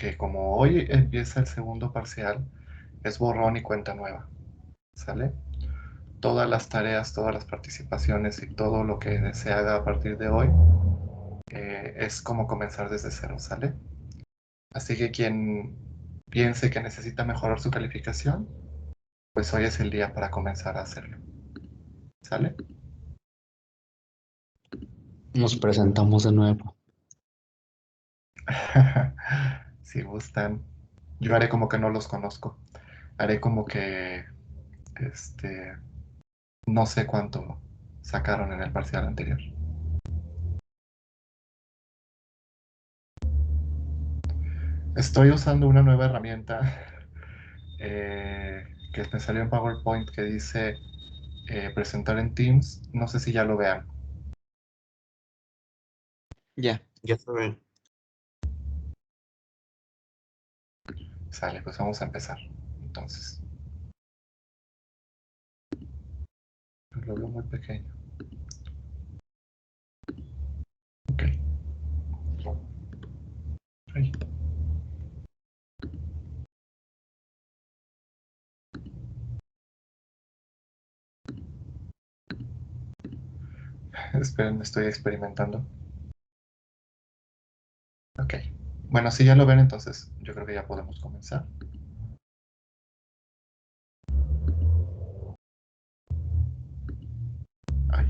que como hoy empieza el segundo parcial, es borrón y cuenta nueva, ¿sale? Todas las tareas, todas las participaciones y todo lo que se haga a partir de hoy es como comenzar desde cero, ¿sale? Así que quien piense que necesita mejorar su calificación, pues hoy es el día para comenzar a hacerlo, ¿sale? Nos presentamos de nuevo. Si gustan, yo haré como que no los conozco. Haré como que, este, no sé cuánto sacaron en el parcial anterior. Estoy usando una nueva herramienta que me salió en PowerPoint que dice presentar en Teams. No sé si ya lo vean. Ya se ve. Sale, pues vamos a empezar. Entonces, lo veo muy pequeño. Ok. Ay. Esperen, estoy experimentando. Ok. Bueno, si ya lo ven, entonces yo creo que ya podemos comenzar. Ay.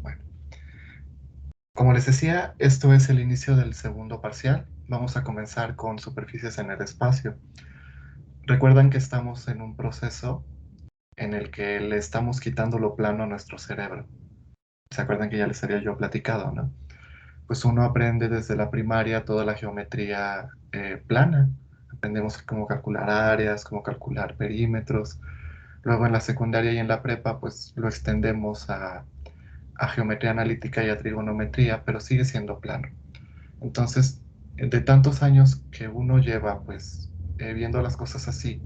Bueno, como les decía, esto es el inicio del segundo parcial. Vamos a comenzar con superficies en el espacio. Recuerdan que estamos en un proceso en el que le estamos quitando lo plano a nuestro cerebro. ¿Se acuerdan que ya les había yo platicado, no? Pues uno aprende desde la primaria toda la geometría plana. Aprendemos cómo calcular áreas, cómo calcular perímetros. Luego en la secundaria y en la prepa, pues lo extendemos a geometría analítica y a trigonometría, pero sigue siendo plano. Entonces, de tantos años que uno lleva, pues, viendo las cosas así,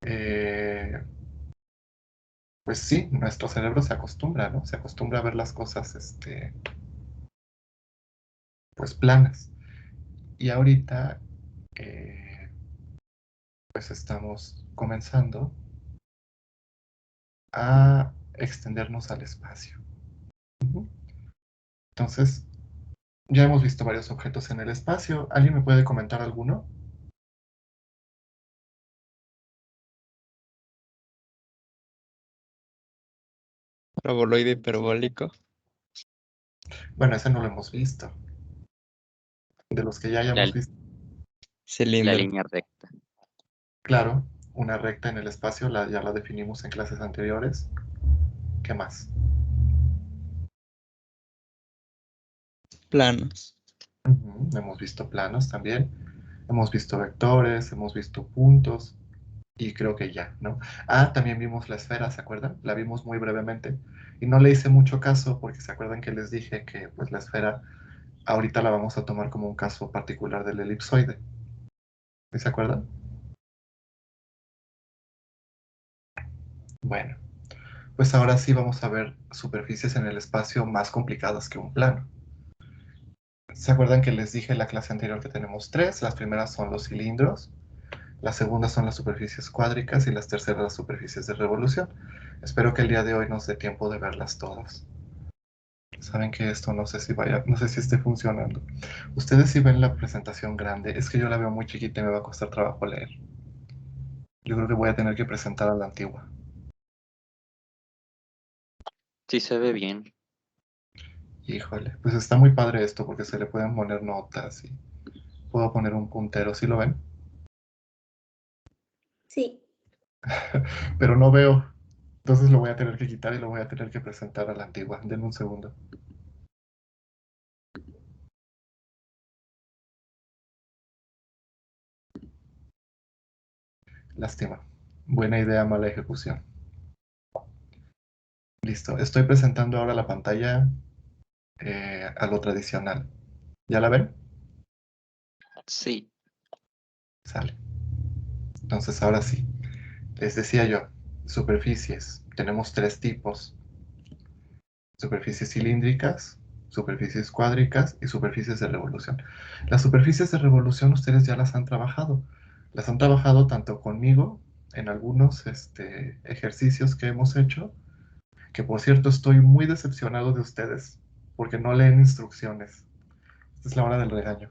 eh, pues sí, nuestro cerebro se acostumbra, ¿no? Se acostumbra a ver las cosas, pues, planas. Y ahorita, eh, pues, estamos comenzando a extendernos al espacio. Ujú. Entonces, ya hemos visto varios objetos en el espacio. ¿Alguien me puede comentar alguno? Paraboloide hiperbólico. Bueno, ese no lo hemos visto. De los que ya La, hayamos visto, la Cilindro. línea recta. claro, una recta en el espacio, ya la definimos en clases anteriores. ¿Qué más? Planos. Hemos visto planos también. Hemos visto vectores, hemos visto puntos. Y creo que ya, ¿no? Ah, también vimos la esfera, ¿se acuerdan? La vimos muy brevemente. Y no le hice mucho caso porque se acuerdan que les dije que pues la esfera ahorita la vamos a tomar como un caso particular del elipsoide. ¿Sí se acuerdan? Bueno, pues ahora sí vamos a ver superficies en el espacio más complicadas que un plano. ¿Se acuerdan que les dije en la clase anterior que tenemos tres? Las primeras son los cilindros, las segundas son las superficies cuádricas y las terceras las superficies de revolución. Espero que el día de hoy nos dé tiempo de verlas todas. Saben que esto no sé si no sé si esté funcionando. Ustedes si ven la presentación grande, es que yo la veo muy chiquita y me va a costar trabajo leer. Yo creo que voy a tener que presentar a la antigua. Sí se ve bien. Híjole, pues está muy padre esto porque se le pueden poner notas y puedo poner un puntero, ¿sí lo ven? Sí. Pero no veo. Entonces lo voy a tener que quitar y lo voy a tener que presentar a la antigua. Denme un segundo. Lástima. Buena idea, mala ejecución. Listo. Estoy presentando ahora la pantalla a lo tradicional. ¿Ya la ven? Sí. Sale. Entonces ahora sí. Les decía yo, superficies. Tenemos tres tipos. Superficies cilíndricas, superficies cuádricas y superficies de revolución. Las superficies de revolución ustedes ya las han trabajado. Las han trabajado tanto conmigo en algunos ejercicios que hemos hecho, que por cierto estoy muy decepcionado de ustedes porque no leen instrucciones. Esta es la hora del regaño.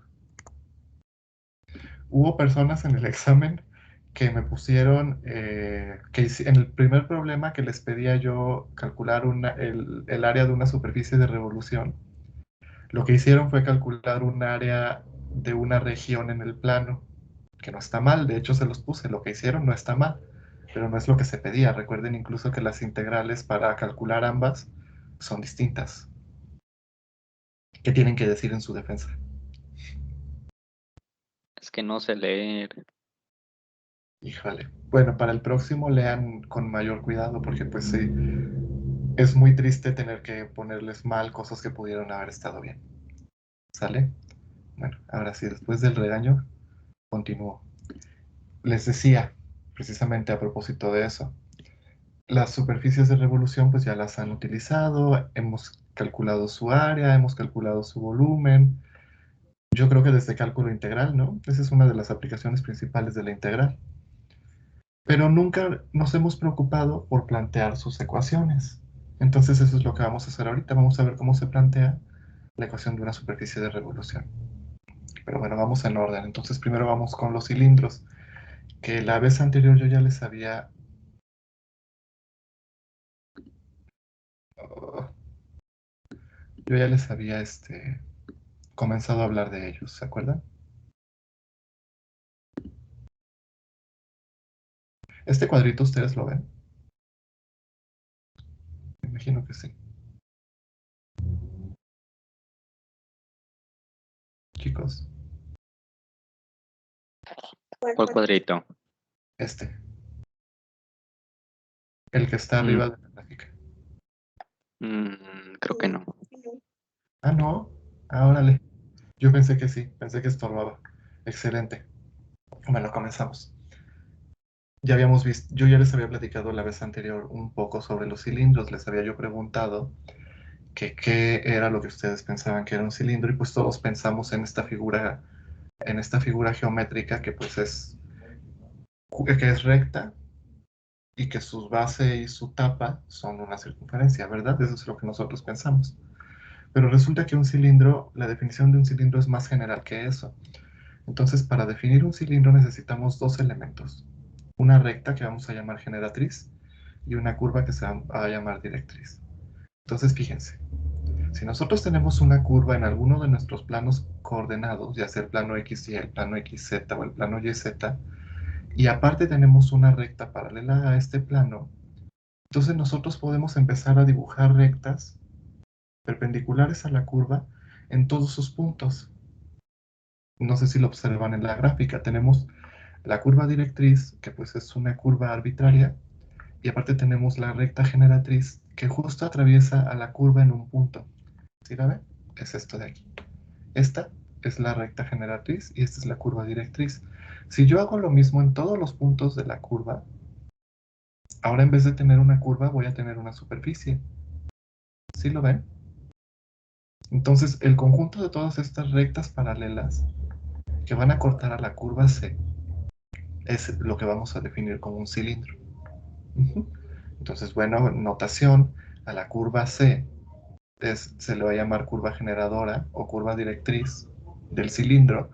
Hubo personas en el examen que me pusieron, en el primer problema que les pedía yo calcular el área de una superficie de revolución, lo que hicieron fue calcular un área de una región en el plano, que no está mal, de hecho se los puse, lo que hicieron no está mal, pero no es lo que se pedía. Recuerden incluso que las integrales para calcular ambas son distintas. ¿Qué tienen que decir en su defensa? Es que no sé leer. Híjole. Bueno, para el próximo lean con mayor cuidado porque pues sí, es muy triste tener que ponerles mal cosas que pudieron haber estado bien. ¿Sale? Bueno, ahora sí, después del regaño, continúo. Les decía, precisamente a propósito de eso, las superficies de revolución pues ya las han utilizado, hemos calculado su área, hemos calculado su volumen. Yo creo que desde cálculo integral, ¿no? Esa es una de las aplicaciones principales de la integral. Pero nunca nos hemos preocupado por plantear sus ecuaciones. Entonces eso es lo que vamos a hacer ahorita. Vamos a ver cómo se plantea la ecuación de una superficie de revolución. Pero bueno, vamos en orden. Entonces primero vamos con los cilindros, que la vez anterior yo ya les había... oh, yo ya les había comenzado a hablar de ellos, ¿se acuerdan? Este cuadrito ustedes lo ven. Me imagino que sí. Chicos, ¿Cuál cuadrito? el que está Mm, arriba de la gráfica. creo que no. Ah, no. Ah, órale. Yo pensé que sí, pensé que estorbaba. Excelente. Bueno, comenzamos. Ya habíamos visto, yo ya les había platicado la vez anterior un poco sobre los cilindros, les había yo preguntado que qué era lo que ustedes pensaban que era un cilindro y pues todos pensamos en esta figura geométrica que pues que es recta y que su base y su tapa son una circunferencia, ¿verdad? Eso es lo que nosotros pensamos. Pero resulta que un cilindro, la definición de un cilindro es más general que eso. Entonces, para definir un cilindro necesitamos dos elementos. Una recta que vamos a llamar generatriz y una curva que se va a llamar directriz. Entonces, fíjense, si nosotros tenemos una curva en alguno de nuestros planos coordenados, ya sea el plano XY, el plano XZ o el plano YZ, y aparte tenemos una recta paralela a este plano, entonces nosotros podemos empezar a dibujar rectas perpendiculares a la curva en todos sus puntos. No sé si lo observan en la gráfica. Tenemos la curva directriz, que pues es una curva arbitraria, y aparte tenemos la recta generatriz, que justo atraviesa a la curva en un punto. ¿Sí la ven? Es esto de aquí. Esta es la recta generatriz y esta es la curva directriz. Si yo hago lo mismo en todos los puntos de la curva, ahora en vez de tener una curva voy a tener una superficie. ¿Sí lo ven? Entonces el conjunto de todas estas rectas paralelas que van a cortar a la curva C es lo que vamos a definir como un cilindro. Entonces, bueno, notación, a la curva C se le va a llamar curva generadora o curva directriz del cilindro,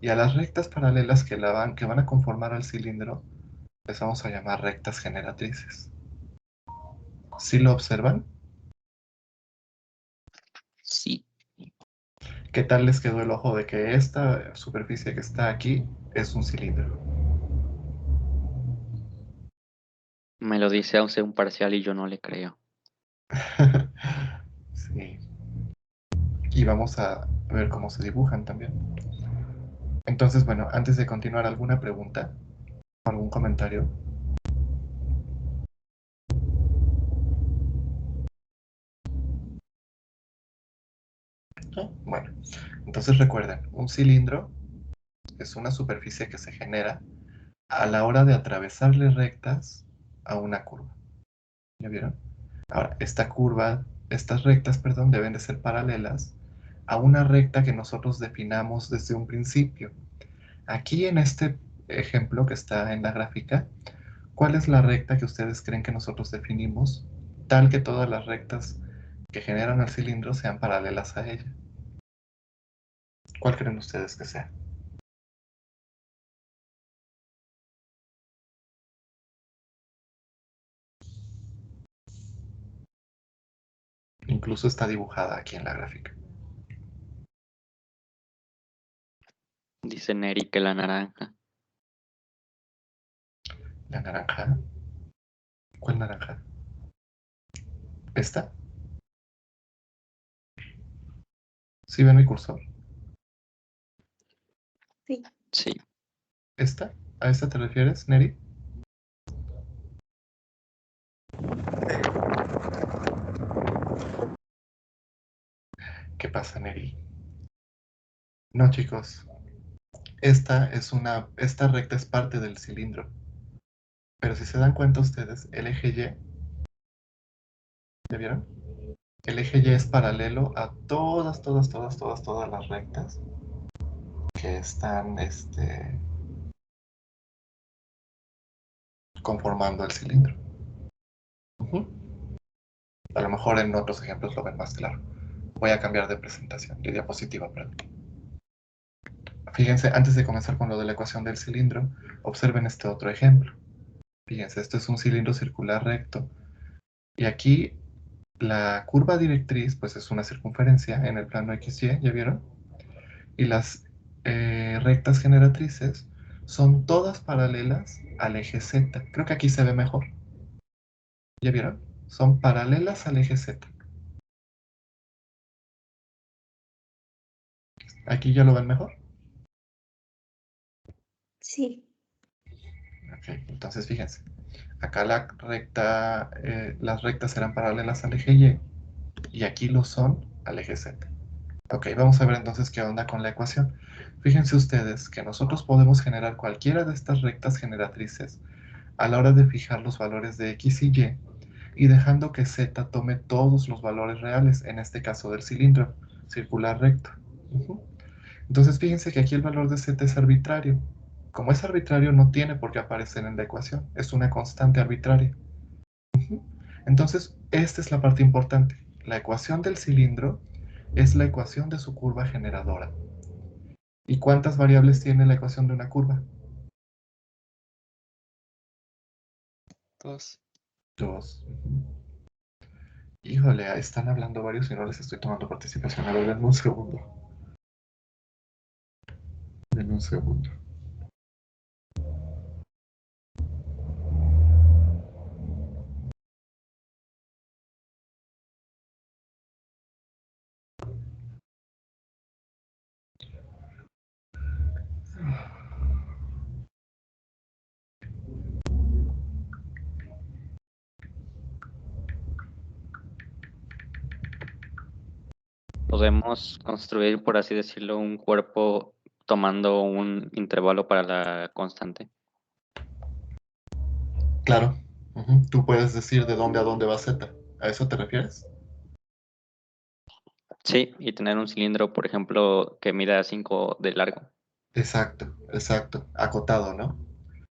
y a las rectas paralelas que van a conformar al cilindro les vamos a llamar rectas generatrices. ¿Sí lo observan? Sí. ¿Qué tal les quedó el ojo de que esta superficie que está aquí es un cilindro? Me lo dice hace un parcial y yo no le creo. Sí. Y vamos a ver cómo se dibujan también. Entonces, bueno, antes de continuar, ¿alguna pregunta? ¿Algún comentario? ¿No? Bueno, entonces recuerden, un cilindro es una superficie que se genera a la hora de atravesarle rectas a una curva. ¿Ya vieron? Ahora, esta curva estas rectas, perdón, deben de ser paralelas a una recta que nosotros definamos desde un principio. Aquí en este ejemplo que está en la gráfica, ¿cuál es la recta que ustedes creen que nosotros definimos tal que todas las rectas que generan el cilindro sean paralelas a ella? ¿Cuál creen ustedes que sea? Incluso está dibujada aquí en la gráfica. Dice Neri que la naranja. La naranja. ¿Cuál naranja? ¿Esta? ¿Sí ven mi cursor? Sí. Sí. ¿Esta? ¿A esta te refieres, Neri? ¿Qué pasa, Neri? No, chicos. Esta recta es parte del cilindro. Pero si se dan cuenta ustedes, el eje Y, ¿ya vieron? El eje Y es paralelo a todas las rectas que están conformando el cilindro. Ujú. A lo mejor en otros ejemplos lo ven más claro. Voy a cambiar de presentación, de diapositiva, perdón. Fíjense, antes de comenzar con lo de la ecuación del cilindro, observen este otro ejemplo. Fíjense, esto es un cilindro circular recto. Y aquí la curva directriz, pues es una circunferencia en el plano XY, ¿ya vieron? Y las rectas generatrices son todas paralelas al eje Z. Creo que aquí se ve mejor. ¿Ya vieron? Son paralelas al eje Z. ¿Aquí ya lo ven mejor? Sí. Ok, entonces fíjense. Acá las rectas serán paralelas al eje Y y aquí lo son al eje Z. Ok, vamos a ver entonces qué onda con la ecuación. Fíjense ustedes que nosotros podemos generar cualquiera de estas rectas generatrices a la hora de fijar los valores de X y Y dejando que Z tome todos los valores reales, en este caso del cilindro circular recto. Ujú. Entonces fíjense que aquí el valor de Z es arbitrario. Como es arbitrario no tiene por qué aparecer en la ecuación, es una constante arbitraria. Ujú. Entonces esta es la parte importante. La ecuación del cilindro es la ecuación de su curva generadora. ¿Y cuántas variables tiene la ecuación de una curva? 2. Dos. Ujú. Híjole, están hablando varios y no les estoy tomando participación. A ver, denme un segundo. Denme un segundo. Podemos construir, por así decirlo, un cuerpo tomando un intervalo para la constante. Claro. Ujú. Tú puedes decir de dónde a dónde va Z. ¿A eso te refieres? Sí, y tener un cilindro, por ejemplo, que mida 5 de largo. Exacto, exacto. Acotado, ¿no?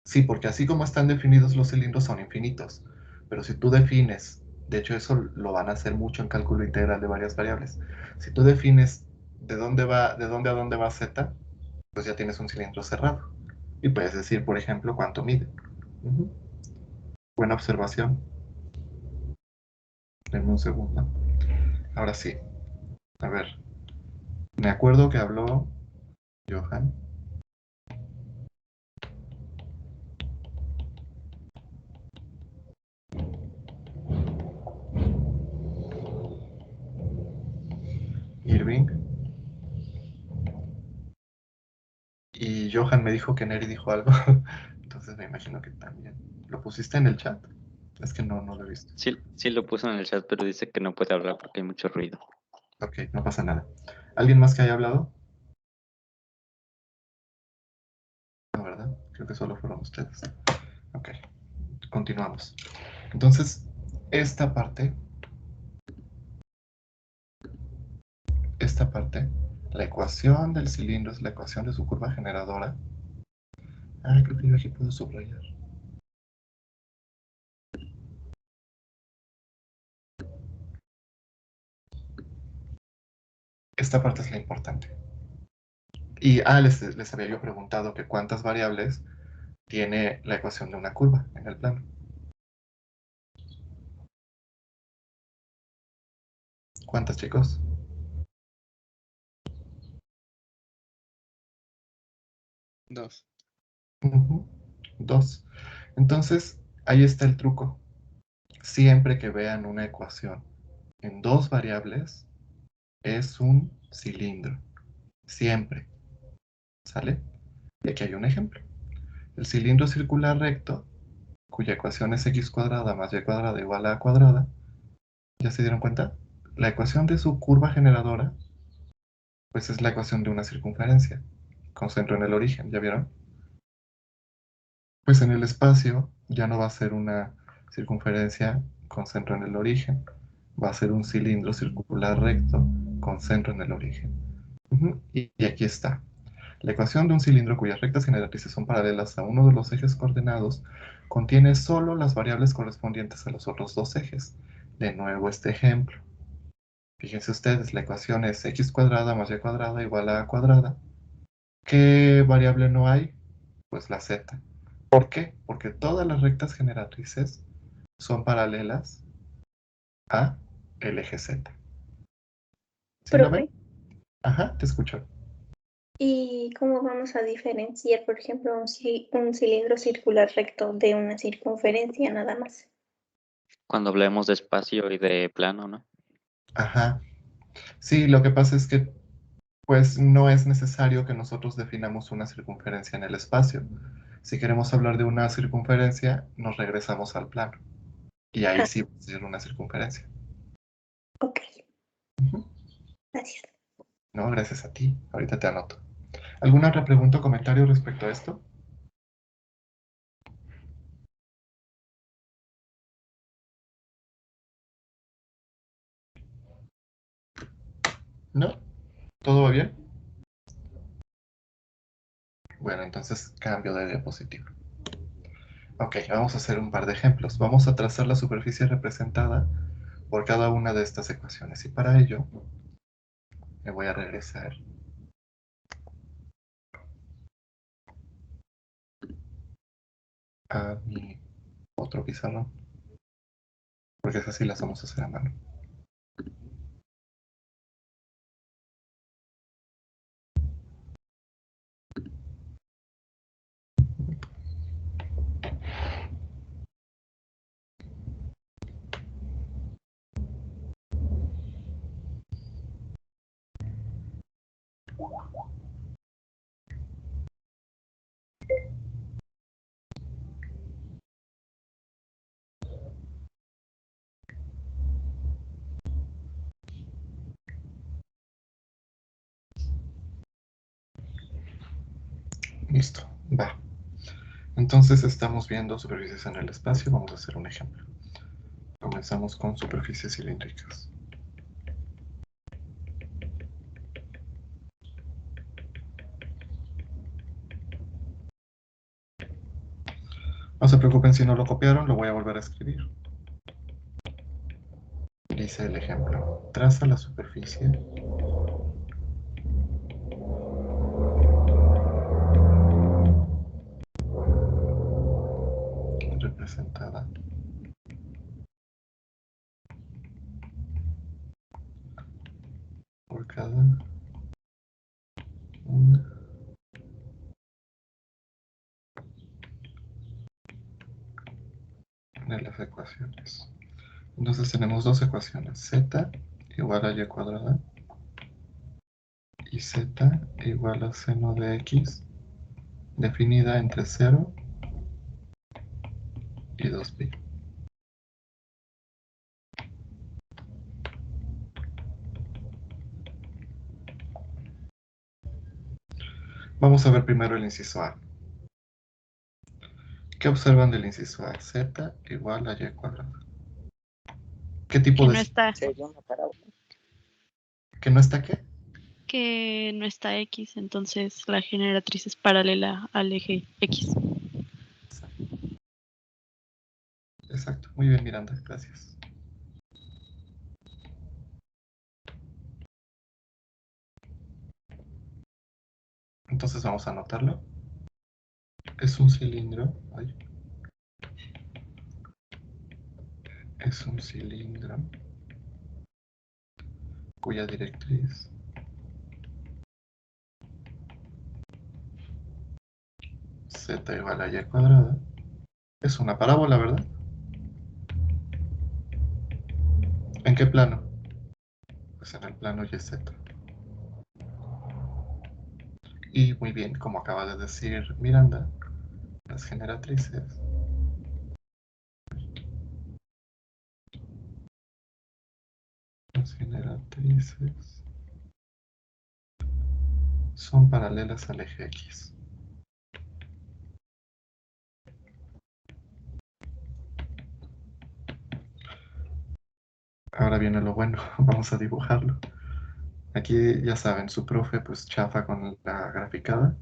Sí, porque así como están definidos los cilindros son infinitos. Pero si tú defines, de hecho eso lo van a hacer mucho en cálculo integral de varias variables. Si tú defines de dónde a dónde va Z, pues ya tienes un cilindro cerrado. Y puedes decir, por ejemplo, cuánto mide. Ujú. Buena observación. Denme un segundo. Ahora sí. A ver. Me acuerdo que habló Johan. Irving. Y Johan me dijo que Neri dijo algo. Entonces me imagino que también. ¿Lo pusiste en el chat? Es que no lo he visto. Sí, sí lo puso en el chat, pero dice que no puede hablar porque hay mucho ruido. Ok, no pasa nada. ¿Alguien más que haya hablado? No, ¿verdad? Creo que solo fueron ustedes. Ok, continuamos. Entonces, esta parte esta parte, la ecuación del cilindro es la ecuación de su curva generadora. Ah, creo que yo aquí puedo subrayar. Esta parte es la importante. Y les había yo preguntado que cuántas variables tiene la ecuación de una curva en el plano. ¿Cuántas, chicos? 2. 2. Entonces, ahí está el truco. Siempre que vean una ecuación en 2 variables, es un cilindro. Siempre. ¿Sale? Y aquí hay un ejemplo. El cilindro circular recto, cuya ecuación es x cuadrada más y cuadrada igual a a cuadrada, ¿ya se dieron cuenta? La ecuación de su curva generadora, pues es la ecuación de una circunferencia, con centro en el origen, ¿ya vieron? Pues en el espacio ya no va a ser una circunferencia con centro en el origen, va a ser un cilindro circular recto con centro en el origen. Y aquí está. La ecuación de un cilindro cuyas rectas generatrices son paralelas a uno de los ejes coordenados contiene solo las variables correspondientes a los otros dos ejes. De nuevo este ejemplo. Fíjense ustedes, la ecuación es x cuadrada más y cuadrada igual a cuadrada. ¿Qué variable no hay? Pues la z. ¿Por qué? Porque todas las rectas generatrices son paralelas a el eje z. ¿Sí lo ven? Profe, Ajá, te escucho. ¿y cómo vamos a diferenciar, por ejemplo, un cilindro circular recto de una circunferencia nada más? Cuando hablemos de espacio y de plano, ¿no? Ajá. Sí, lo que pasa es que pues no es necesario que nosotros definamos una circunferencia en el espacio. Si queremos hablar de una circunferencia, nos regresamos al plano. Y ahí Ah, sí va a ser una circunferencia. ok, Ujú. gracias. No, gracias a ti. Ahorita te anoto. ¿Alguna otra pregunta o comentario respecto a esto? ¿No? ¿Todo va bien? Bueno, entonces cambio de diapositiva. Ok, vamos a hacer un par de ejemplos. Vamos a trazar la superficie representada por cada una de estas ecuaciones. Y para ello, me voy a regresar a mi otro pizarrón, porque esas sí las vamos a hacer a mano. Listo, va. Entonces estamos viendo superficies en el espacio. Vamos a hacer un ejemplo. Comenzamos con superficies cilíndricas. No se preocupen si no lo copiaron, lo voy a volver a escribir. Dice el ejemplo. Traza la superficie representada por cada una de las ecuaciones. Entonces tenemos dos ecuaciones, z igual a y cuadrada y z igual a seno de x definida entre 0 y 2pi. Vamos a ver primero el inciso A. ¿Qué observan del inciso A? Z igual a y cuadrada. ¿Qué tipo Que de... no está. Sería una parábola. ¿Que no está qué? que no está X, entonces la generatriz es paralela al eje X. Exacto. Muy bien, Miranda. Gracias. Entonces vamos a anotarlo. Es un cilindro. Ay. Es un cilindro cuya directriz z igual a y cuadrada es una parábola, ¿verdad? ¿En qué plano? Pues en el plano YZ. Y muy bien, como acaba de decir Miranda, las generatrices son paralelas al eje X. Ahora viene lo bueno, vamos a dibujarlo. Aquí ya saben, su profe pues chafa con la graficada.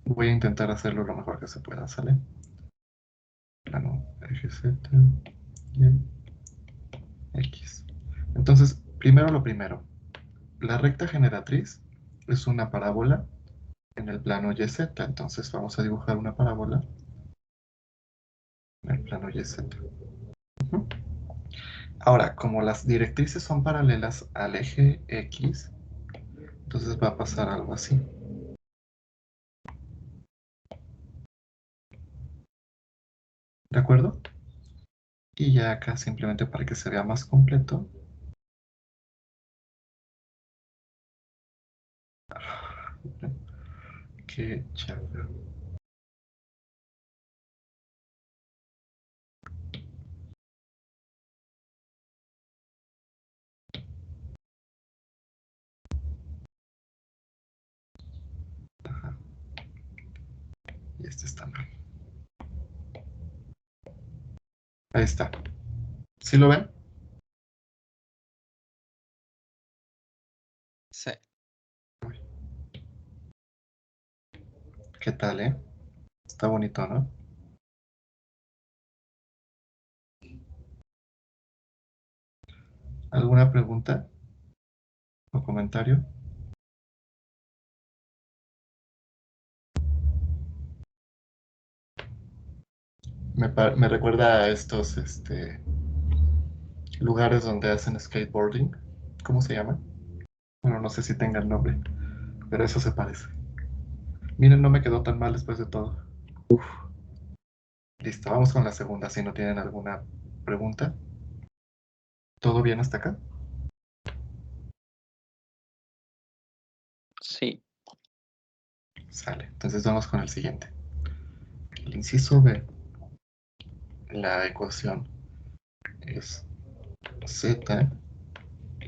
Voy a intentar hacerlo lo mejor que se pueda, ¿sale? Plano eje Z, Y, X. Entonces, primero lo primero. La recta generatriz es una parábola en el plano YZ. Entonces vamos a dibujar una parábola en el plano YZ. Ujú. Ahora, como las directrices son paralelas al eje X, entonces va a pasar algo así. ¿De acuerdo? Y ya acá simplemente para que se vea más completo. Qué chafa. Ajá. Y este está mal. Ahí está. ¿Sí lo ven? Sí. ¿Qué tal, Está bonito, ¿no? ¿Alguna pregunta o comentario? Me recuerda a estos lugares donde hacen skateboarding. ¿Cómo se llama? Bueno, no sé si tenga el nombre, pero eso se parece. Miren, no me quedó tan mal después de todo. Listo, vamos con la segunda, si no tienen alguna pregunta. ¿Todo bien hasta acá? Sí. Sale, entonces vamos con el siguiente. El inciso B, la ecuación es z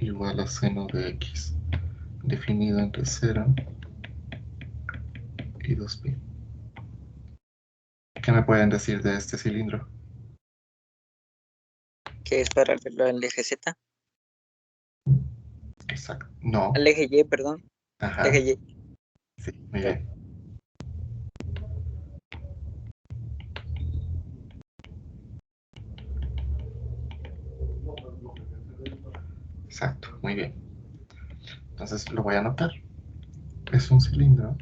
igual a seno de x, definido entre 0 y 2pi. ¿Qué me pueden decir de este cilindro? Que es paralelo al eje Z, Exacto. No. al eje Y, perdón, Ajá. eje Y. Sí, muy bien. Exacto, muy bien. Entonces lo voy a anotar. Es un cilindro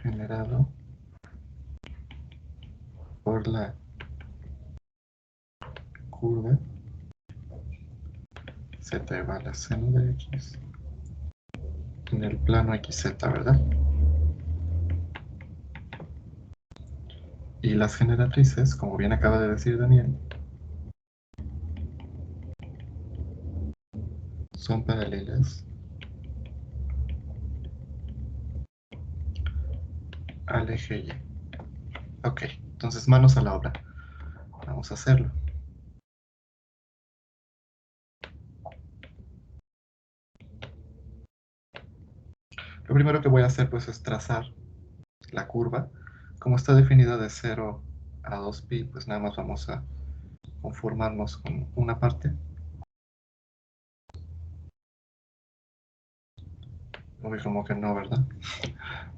generado por la curva z igual a seno de x en el plano xz, ¿verdad? Y las generatrices, como bien acaba de decir Daniel, son paralelas al eje Y. Ok, entonces manos a la obra. Vamos a hacerlo. Lo primero que voy a hacer pues es trazar la curva. Como está definida de 0 a 2pi, pues nada más vamos a conformarnos con una parte. Uy, como que no, ¿verdad?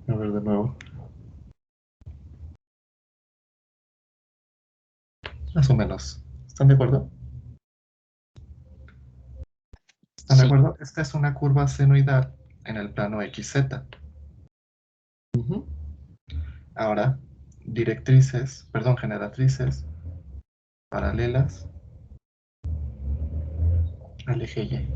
A ver de nuevo. Más o menos. ¿Están de acuerdo? ¿Están de Sí. acuerdo? Esta es una curva senoidal en el plano XZ. Ujú. Ahora, directrices, perdón, generatrices paralelas al eje Y.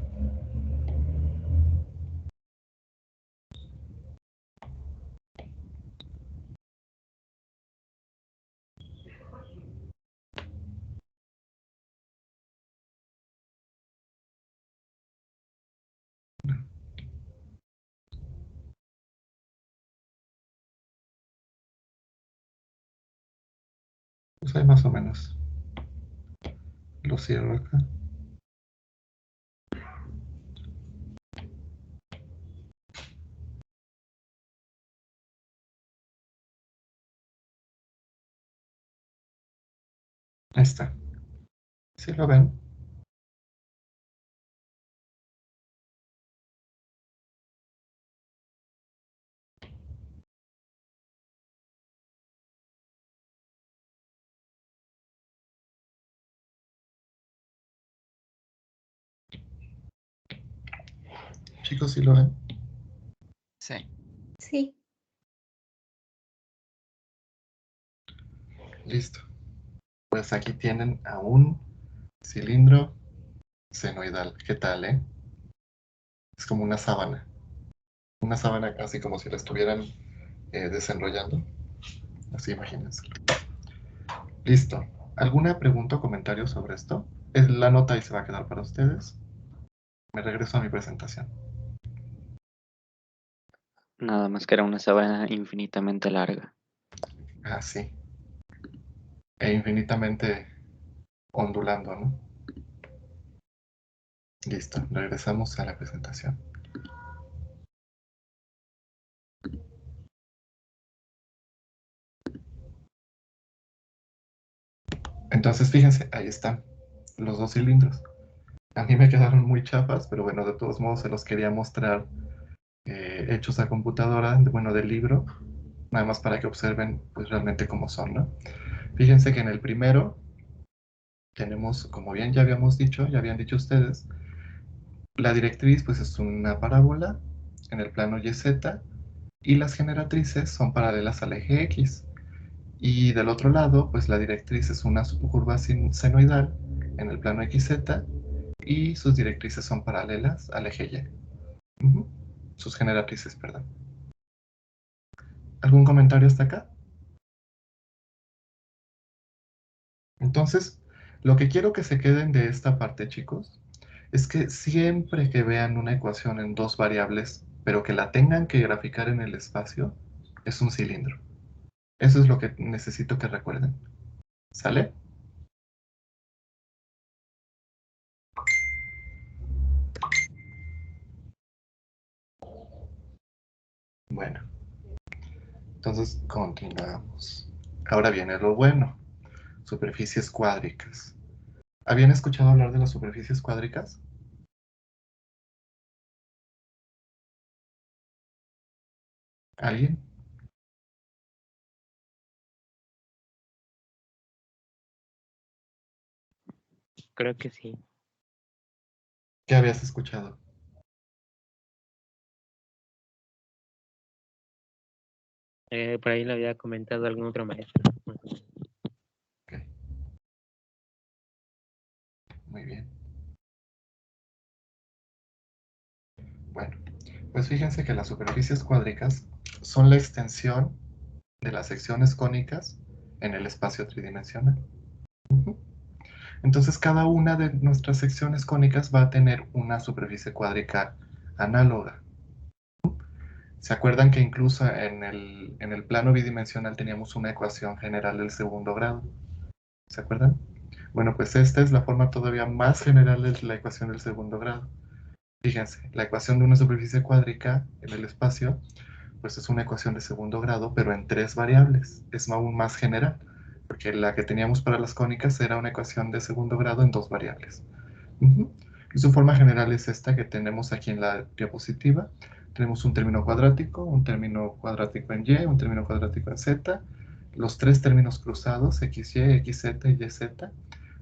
Pues ahí más o menos. Lo cierro acá. Ahí está. ¿Sí lo ven? Chicos, ¿sí lo ven? Sí. Sí. Listo. Pues aquí tienen a un cilindro senoidal. ¿Qué tal, Es como una sábana. Una sábana casi como si la estuvieran desenrollando. Así imagínense. Listo. ¿Alguna pregunta o comentario sobre esto? Es la nota y se va a quedar para ustedes. Me regreso a mi presentación. Nada más que era una sábana infinitamente larga. Ah, sí. E infinitamente ondulando, ¿no? Listo. Regresamos a la presentación. Entonces, fíjense, ahí están los dos cilindros. A mí me quedaron muy chafas, pero bueno, de todos modos se los quería mostrar hechos a computadora, bueno, del libro, nada más para que observen pues realmente cómo son, ¿no? Fíjense que en el primero tenemos, como bien ya habíamos dicho, ya habían dicho ustedes, la directriz pues es una parábola en el plano YZ y las generatrices son paralelas al eje X. Y del otro lado, pues la directriz es una curva senoidal en el plano XZ y sus directrices son paralelas al eje Y. Ujú. Sus generatrices, perdón. ¿Algún comentario hasta acá? Entonces, lo que quiero que se queden de esta parte, chicos, es que siempre que vean una ecuación en dos variables, pero que la tengan que graficar en el espacio, es un cilindro. Eso es lo que necesito que recuerden. ¿Sale? Bueno, entonces continuamos. Ahora viene lo bueno. Superficies cuádricas. ¿Habían escuchado hablar de las superficies cuádricas? ¿Alguien? Creo que sí. ¿Qué habías escuchado? Por ahí lo había comentado algún otro maestro. Ok. Muy bien. Bueno, pues fíjense que las superficies cuádricas son la extensión de las secciones cónicas en el espacio tridimensional. Ujú. Entonces, cada una de nuestras secciones cónicas va a tener una superficie cuádrica análoga. ¿Se acuerdan que incluso en el plano bidimensional teníamos una ecuación general del segundo grado? ¿Se acuerdan? Bueno, pues esta es la forma todavía más general de la ecuación del segundo grado. Fíjense, la ecuación de una superficie cuádrica en el espacio, pues es una ecuación de segundo grado, pero en tres variables. Es aún más general, porque la que teníamos para las cónicas era una ecuación de segundo grado en dos variables. Y su forma general es esta que tenemos aquí en la diapositiva. Tenemos un término cuadrático en Y, un término cuadrático en Z, los tres términos cruzados, XY, XZ y YZ,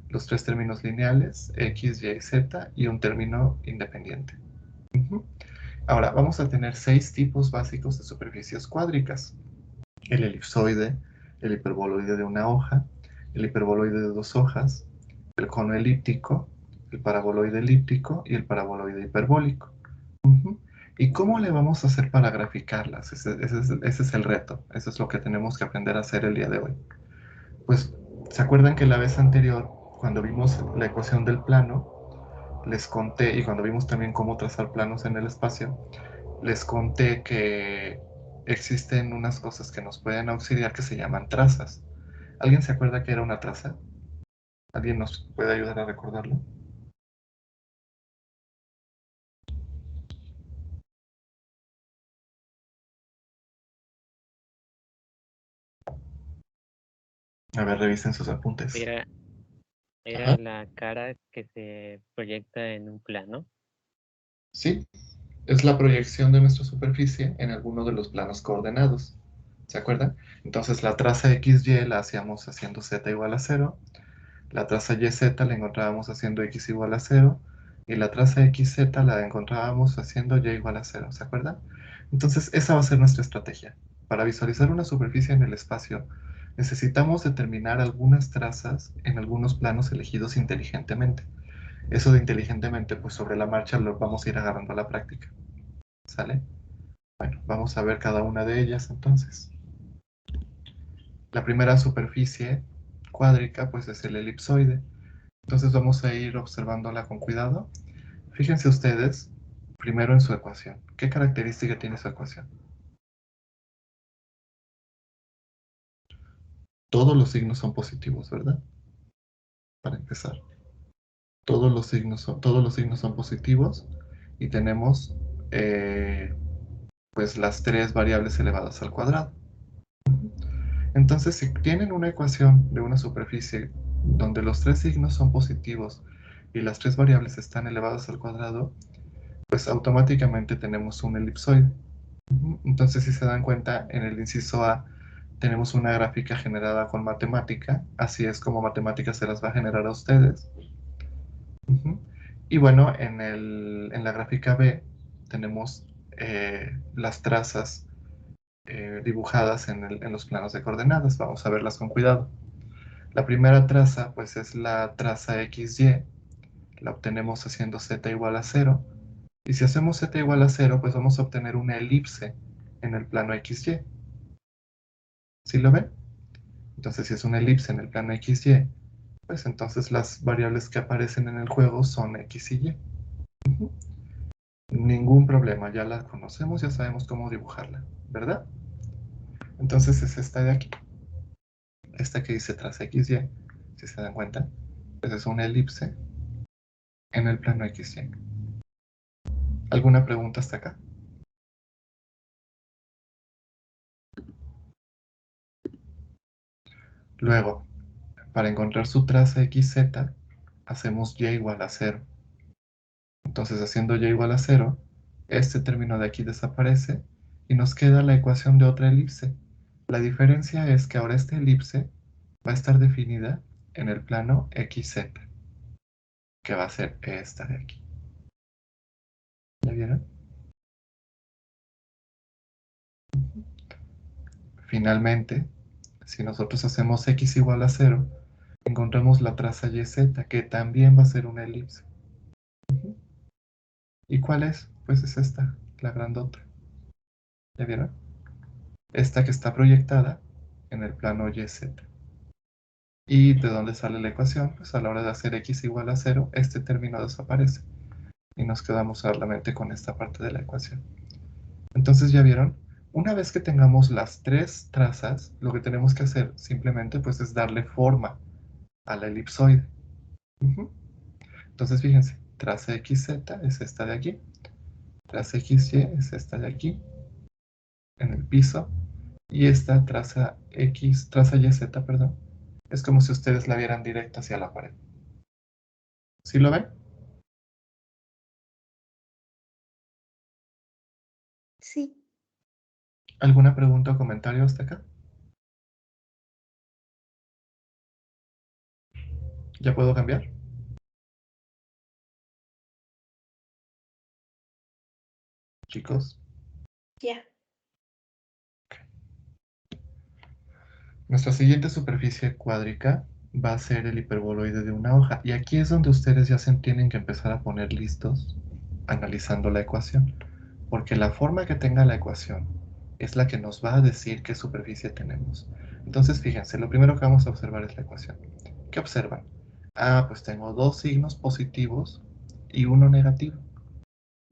los tres términos lineales, X, Y, Z, y un término independiente. Ahora, vamos a tener 6 tipos básicos de superficies cuádricas. El elipsoide, el hiperboloide de una hoja, el hiperboloide de 2 hojas, el cono elíptico, el paraboloide elíptico y el paraboloide hiperbólico. ¿Y cómo le vamos a hacer para graficarlas? Ese es el reto. Eso es lo que tenemos que aprender a hacer el día de hoy. Pues, ¿se acuerdan que la vez anterior, cuando vimos la ecuación del plano, les conté, y cuando vimos también cómo trazar planos en el espacio, les conté que existen unas cosas que nos pueden auxiliar que se llaman trazas? ¿Alguien se acuerda que era una traza? ¿Alguien nos puede ayudar a recordarlo? A ver, revisen sus apuntes. Era Ajá. la cara que se proyecta en un plano. Sí, es la proyección de nuestra superficie en alguno de los planos coordenados. ¿Se acuerdan? Entonces la traza XY la hacíamos haciendo Z igual a 0, la traza YZ la encontrábamos haciendo X igual a 0, y la traza XZ la encontrábamos haciendo Y igual a 0, ¿se acuerdan? Entonces esa va a ser nuestra estrategia. Para visualizar una superficie en el espacio, necesitamos determinar algunas trazas en algunos planos elegidos inteligentemente. Eso de inteligentemente, pues sobre la marcha lo vamos a ir agarrando a la práctica. ¿Sale? Bueno, vamos a ver cada una de ellas entonces. La primera superficie cuádrica, pues es el elipsoide. Entonces vamos a ir observándola con cuidado. Fíjense ustedes, primero en su ecuación. ¿Qué característica tiene su ecuación? Todos los signos son positivos, ¿verdad? Para empezar. Todos los signos son positivos y tenemos pues las tres variables elevadas al cuadrado. Entonces, si tienen una ecuación de una superficie donde los tres signos son positivos y las tres variables están elevadas al cuadrado, pues automáticamente tenemos un elipsoide. Entonces, si se dan cuenta, en el inciso A tenemos una gráfica generada con matemática, así es como matemática se las va a generar a ustedes. Y bueno, en la gráfica B tenemos las trazas dibujadas en los planos de coordenadas. Vamos a verlas con cuidado. La primera traza, pues es la traza XY, la obtenemos haciendo Z igual a 0, y si hacemos Z igual a 0, pues vamos a obtener una elipse en el plano XY. ¿Sí lo ven? Entonces, si es una elipse en el plano XY, pues entonces las variables que aparecen en el juego son X y Y. Ningún problema, ya la conocemos, ya sabemos cómo dibujarla, ¿verdad? Entonces es esta de aquí. Esta que dice traza XY, si se dan cuenta, pues es una elipse en el plano XY. ¿Alguna pregunta hasta acá? Luego, para encontrar su traza XZ, hacemos Y igual a 0. Entonces, haciendo Y igual a 0, este término de aquí desaparece y nos queda la ecuación de otra elipse. La diferencia es que ahora esta elipse va a estar definida en el plano XZ, que va a ser esta de aquí. ¿Ya vieron? Finalmente, si nosotros hacemos X igual a 0, encontramos la traza YZ, que también va a ser una elipse. ¿Y cuál es? Pues es esta, la grandota. ¿Ya vieron? Esta que está proyectada en el plano YZ. ¿Y de dónde sale la ecuación? Pues a la hora de hacer X igual a 0, este término desaparece. Y nos quedamos solamente con esta parte de la ecuación. Entonces, ¿ya vieron? Una vez que tengamos las tres trazas, lo que tenemos que hacer simplemente pues es darle forma a la elipsoide. Entonces, fíjense, traza XZ es esta de aquí, traza XY es esta de aquí, en el piso, y esta traza YZ, perdón, es como si ustedes la vieran directa hacia la pared. ¿Sí lo ven? ¿Alguna pregunta o comentario hasta acá? ¿Ya puedo cambiar? Chicos, Ya. nuestra siguiente superficie cuádrica va a ser el hiperboloide de una hoja. Y aquí es donde ustedes ya se tienen que empezar a poner listos analizando la ecuación. Porque la forma que tenga la ecuación es la que nos va a decir qué superficie tenemos. Entonces, fíjense, lo primero que vamos a observar es la ecuación. ¿Qué observan? Ah, pues tengo dos signos positivos y uno negativo.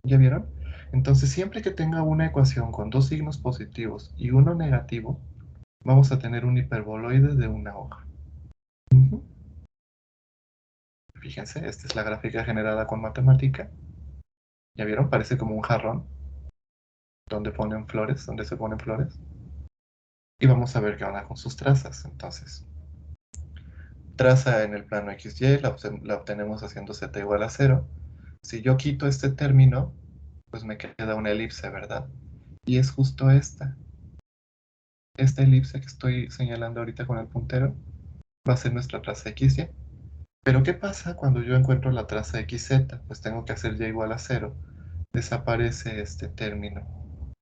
¿Ya vieron? Entonces, siempre que tenga una ecuación con dos signos positivos y uno negativo, vamos a tener un hiperboloide de una hoja. Ujú. Fíjense, esta es la gráfica generada con matemática. ¿Ya vieron? Parece como un jarrón donde ponen flores, donde se ponen flores. Y vamos a ver qué onda con sus trazas. Entonces, traza en el plano XY, la obtenemos haciendo z igual a 0. Si yo quito este término, pues me queda una elipse, ¿verdad? Y es justo esta. Esta elipse que estoy señalando ahorita con el puntero va a ser nuestra traza XY. Pero ¿qué pasa cuando yo encuentro la traza XZ? Pues tengo que hacer y igual a 0. Desaparece este término.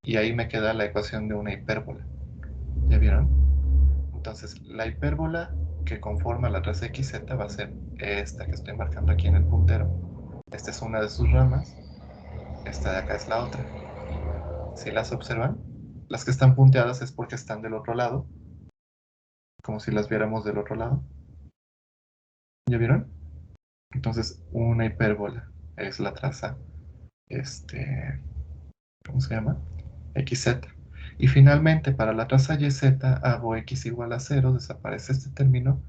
Y ahí me queda la ecuación de una hipérbola. ¿Ya vieron? Entonces, la hipérbola que conforma la traza XZ va a ser esta que estoy marcando aquí en el puntero. Esta es una de sus ramas. Esta de acá es la otra. ¿Sí las observan? Las que están punteadas es porque están del otro lado. Como si las viéramos del otro lado. ¿Ya vieron? Entonces, una hipérbola es la traza, ¿cómo se llama? XZ. Y finalmente, para la traza YZ, hago X igual a 0, desaparece este término,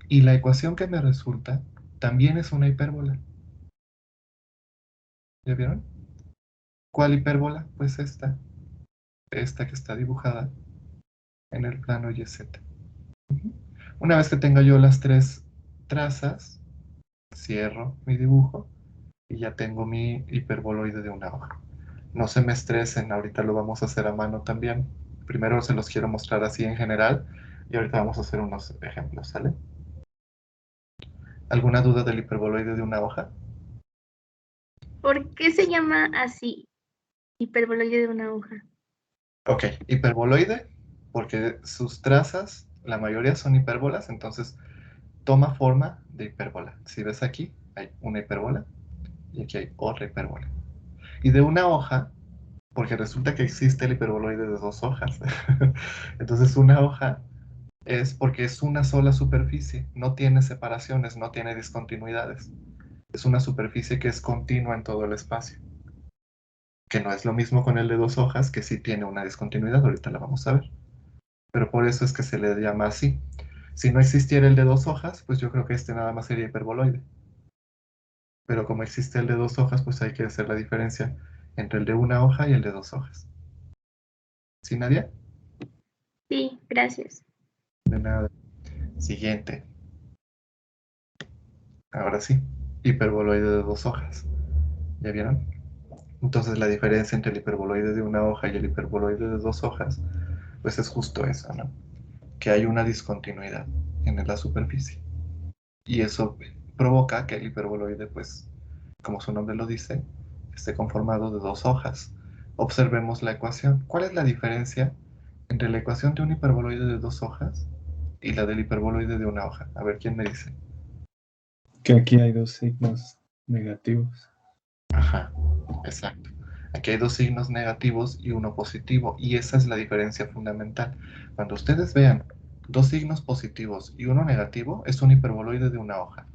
y la ecuación que me resulta también es una hipérbola. ¿Ya vieron? ¿Cuál hipérbola? Pues esta que está dibujada en el plano YZ. Una vez que tenga yo las tres trazas, cierro mi dibujo y ya tengo mi hiperboloide de una hoja. No se me estresen, ahorita lo vamos a hacer a mano también. Primero se los quiero mostrar así en general y ahorita vamos a hacer unos ejemplos, ¿sale? ¿Alguna duda del hiperboloide de una hoja? ¿Por qué se llama así? Hiperboloide de una hoja. Ok, hiperboloide, porque sus trazas, la mayoría son hipérbolas, entonces toma forma de hipérbola. Si ves aquí, hay una hipérbola y aquí hay otra hipérbola. Y de una hoja, porque resulta que existe el hiperboloide de dos hojas. Entonces una hoja es porque es una sola superficie, no tiene separaciones, no tiene discontinuidades. Es una superficie que es continua en todo el espacio, que no es lo mismo con el de dos hojas, que sí tiene una discontinuidad, ahorita la vamos a ver. Pero por eso es que se le llama así. Si no existiera el de dos hojas, pues yo creo que este nada más sería hiperboloide. Pero como existe el de dos hojas, pues hay que hacer la diferencia entre el de una hoja y el de dos hojas. ¿Sí, Nadia? Sí, gracias. De nada. Siguiente. Ahora sí, hiperboloide de dos hojas. ¿Ya vieron? Entonces la diferencia entre el hiperboloide de una hoja y el hiperboloide de dos hojas, pues es justo eso, ¿no? Que hay una discontinuidad en la superficie. Y eso provoca que el hiperboloide, pues, como su nombre lo dice, esté conformado de dos hojas. Observemos la ecuación. ¿Cuál es la diferencia entre la ecuación de un hiperboloide de dos hojas y la del hiperboloide de una hoja? A ver, ¿quién me dice? Que aquí hay dos signos negativos. Ajá, exacto. Aquí hay dos signos negativos y uno positivo, y esa es la diferencia fundamental. Cuando ustedes vean dos signos positivos y uno negativo, es un hiperboloide de una hoja.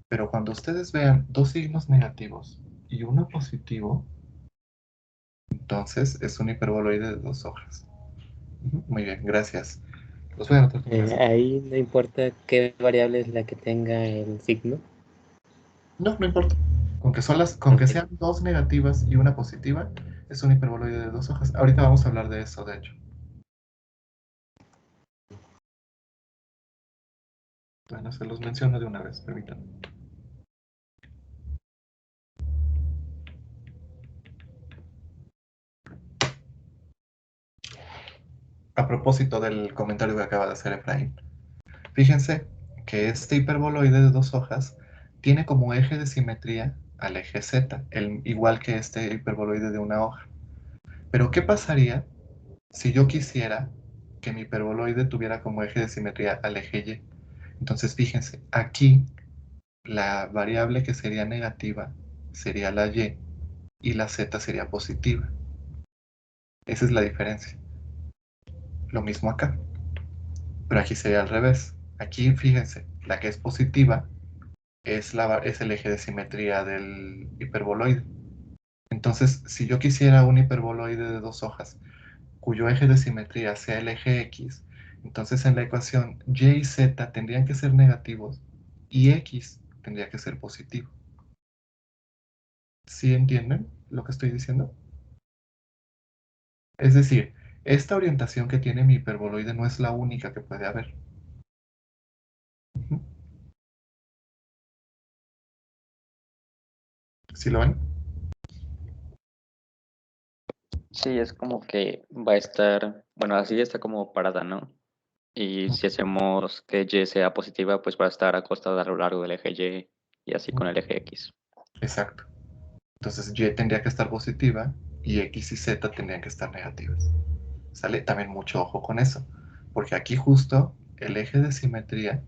Pero cuando ustedes vean dos signos negativos y uno positivo, entonces es un hiperboloide de dos hojas. Muy bien, gracias. Los voy a anotar con eso. Ahí no importa qué variable es la que tenga el signo. No, no importa. Con que Ok. sean dos negativas y una positiva, es un hiperboloide de dos hojas. Ahorita vamos a hablar de eso, de hecho. Bueno, se los menciono de una vez, permítanme. a propósito del comentario que acaba de hacer Efraín. Fíjense que este hiperboloide de 2 hojas tiene como eje de simetría al eje Z, igual que este hiperboloide de 1 hoja. Pero ¿qué pasaría si yo quisiera que mi hiperboloide tuviera como eje de simetría al eje Y? Entonces fíjense, aquí la variable que sería negativa sería la y la Z sería positiva. Esa es la diferencia. Lo mismo acá. Pero aquí sería al revés. Aquí, fíjense, la que es positiva es el eje de simetría del hiperboloide. Entonces, si yo quisiera un hiperboloide de 2 hojas cuyo eje de simetría sea el eje X, entonces en la ecuación Y y Z tendrían que ser negativos y X tendría que ser positivo. ¿Sí entienden lo que estoy diciendo? Es decir, esta orientación que tiene mi hiperboloide no es la única que puede haber. Ujú. ¿Sí lo ven? Sí, es como que va a estar, bueno, así está como parada, ¿no? Y si hacemos que Y sea positiva, pues va a estar acostada a lo largo del eje Y y así con el eje X. Exacto. Entonces Y tendría que estar positiva y X y Z tendrían que estar negativas. ¿Sale? También mucho ojo con eso, porque aquí justo el eje de simetría,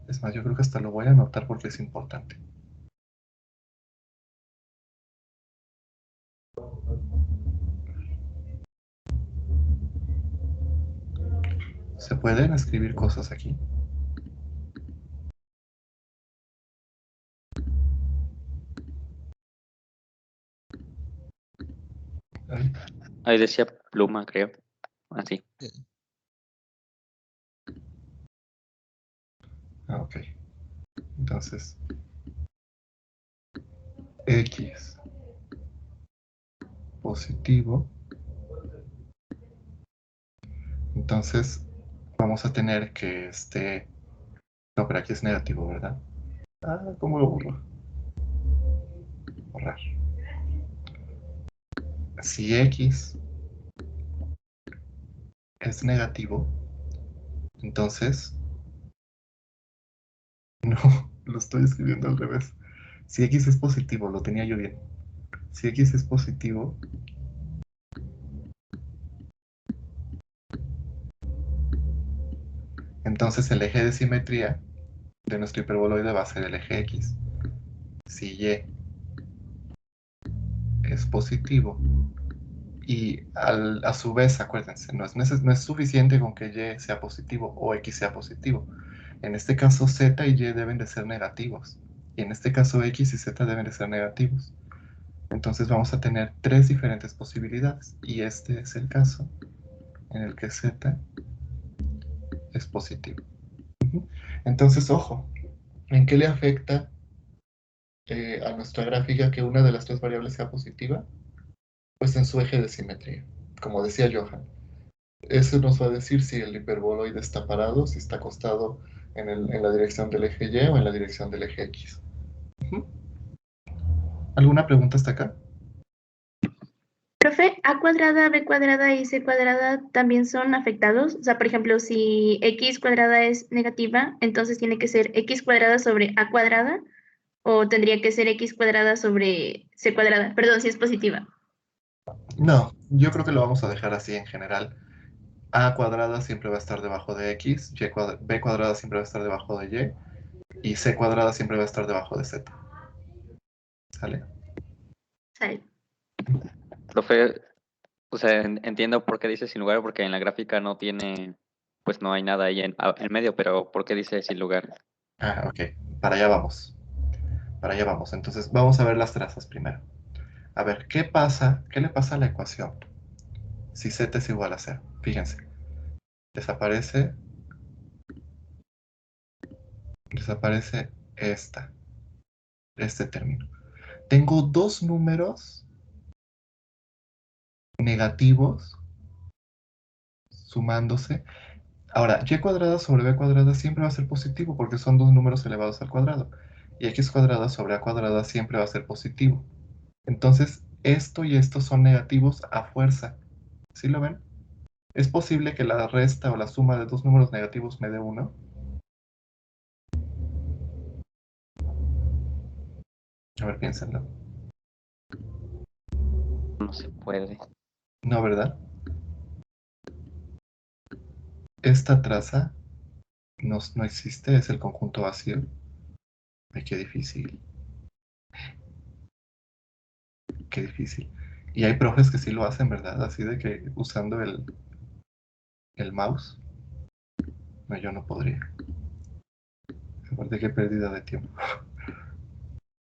es más, yo creo que hasta lo voy a anotar porque es importante. ¿Se pueden escribir cosas aquí? Ahí. Ahí decía pluma, creo. Así. Ah, ok. Entonces, X positivo. Entonces, vamos a tener que no, pero aquí es negativo, ¿verdad? Ah, ¿cómo lo borro? Borrar. Si X es negativo, entonces, no, lo estoy escribiendo al revés. Si X es positivo, lo tenía yo bien. Si X es positivo, entonces el eje de simetría de nuestro hiperboloide va a ser el eje X. Si Y es positivo y a su vez, acuérdense, no es suficiente con que Y sea positivo o X sea positivo. En este caso Z y Y deben de ser negativos. Y en este caso X y Z deben de ser negativos. Entonces vamos a tener 3 diferentes posibilidades. Y este es el caso en el que Z es positivo. Entonces, ojo, ¿en qué le afecta a nuestra gráfica que una de las 3 variables sea positiva? Pues en su eje de simetría, como decía Johan. Eso nos va a decir si el hiperboloide está parado, si está acostado en la dirección del eje Y o en la dirección del eje X. ¿Alguna pregunta hasta acá? Profe, A cuadrada, B cuadrada y C cuadrada también son afectados. O sea, por ejemplo, si X cuadrada es negativa, entonces tiene que ser X cuadrada sobre A cuadrada, o tendría que ser X cuadrada sobre C cuadrada. Perdón, si es positiva. No, yo creo que lo vamos a dejar así en general. A cuadrada siempre va a estar debajo de X, B cuadrada siempre va a estar debajo de Y C cuadrada siempre va a estar debajo de Z. ¿Sale? Sale. Profe, o sea, entiendo por qué dice sin lugar, porque en la gráfica no tiene, pues no hay nada ahí en medio, pero ¿por qué dice sin lugar? Ah, ok. Para allá vamos. Para allá vamos. Entonces, vamos a ver las trazas primero. A ver, ¿qué pasa? ¿Qué le pasa a la ecuación si Z es igual a 0? Fíjense. Desaparece este término. Tengo 2 números negativos sumándose. Ahora, y cuadrada sobre b cuadrada siempre va a ser positivo porque son 2 números elevados al cuadrado. Y x cuadrada sobre a cuadrada siempre va a ser positivo. Entonces, esto y esto son negativos a fuerza. ¿Sí lo ven? ¿Es posible que la resta o la suma de dos números negativos me dé 1? A ver, piénsenlo. No se puede. No, ¿verdad? Esta traza no existe, es el conjunto vacío. Ay, qué difícil. Qué difícil. Y hay profes que sí lo hacen, ¿verdad? Así de que usando el mouse. No, yo no podría. Aparte, qué pérdida de tiempo.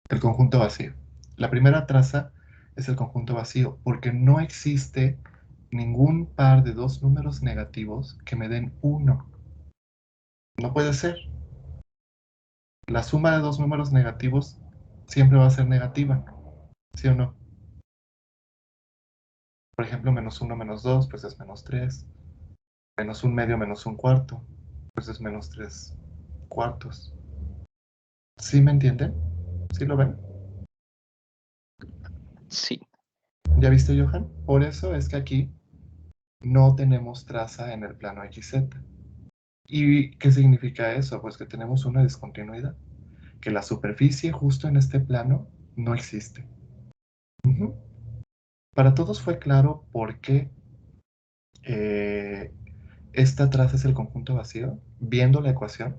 El conjunto vacío. La primera traza es el conjunto vacío porque no existe ningún par de dos números negativos que me den 1. No puede ser. La suma de dos números negativos siempre va a ser negativa. ¿Sí o no? Por ejemplo, -1 menos 2, pues es -3. -1 medio menos 1 cuarto, pues es -3 cuartos. ¿Sí me entienden? ¿Sí lo ven? Sí. ¿Ya viste, Johan? Por eso es que aquí no tenemos traza en el plano XZ. ¿Y qué significa eso? Pues que tenemos una discontinuidad, que la superficie justo en este plano no existe. Ujú. Para todos fue claro por qué esta traza es el conjunto vacío. Viendo la ecuación,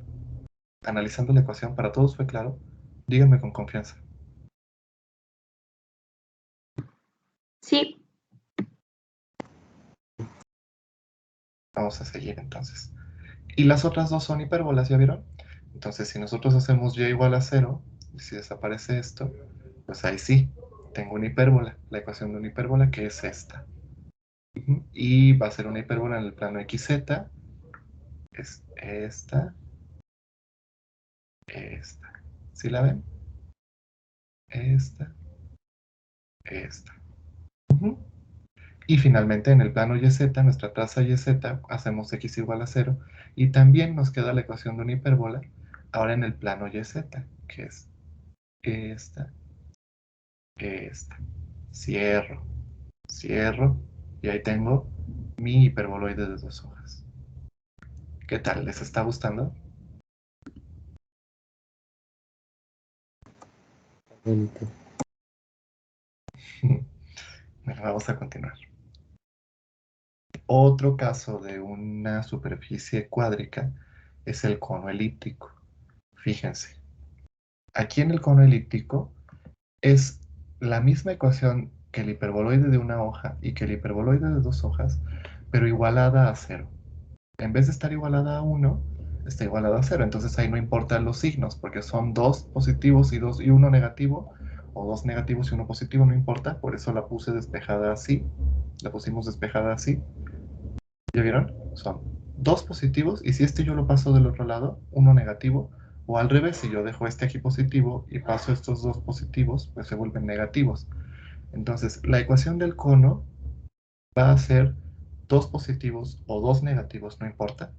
analizando la ecuación, para todos fue claro. Díganme con confianza. Sí, Vamos a seguir entonces. Y las otras dos son hipérbolas, ¿ya vieron? Entonces, si nosotros hacemos y igual a 0, y si desaparece esto, pues ahí sí, tengo una hipérbola, la ecuación de una hipérbola que es esta. Y va a ser una hipérbola en el plano XZ, es esta. ¿Sí la ven? Esta. Ujú. Y finalmente en el plano YZ, nuestra traza YZ, hacemos x igual a 0 y también nos queda la ecuación de una hipérbola, ahora en el plano YZ, que es esta. Cierro, cierro y ahí tengo mi hiperboloide de 2 hojas. ¿Qué tal? ¿Les está gustando? Bonito. Bueno, vamos a continuar. Otro caso de una superficie cuádrica es el cono elíptico. Fíjense, aquí en el cono elíptico es la misma ecuación que el hiperboloide de una hoja y que el hiperboloide de 2 hojas, pero igualada a 0. En vez de estar igualada a 1, está igualada a 0. Entonces ahí no importan los signos, porque son 2 positivos y 1 negativo, o 2 negativos y 1 positivo, no importa. Por eso la puse despejada así. La pusimos despejada así. ¿Ya vieron? Son 2 positivos, y si este yo lo paso del otro lado, 1 negativo, o al revés, si yo dejo este aquí positivo y paso estos 2 positivos, pues se vuelven negativos. Entonces, la ecuación del cono va a ser 2 positivos o 2 negativos, no importa,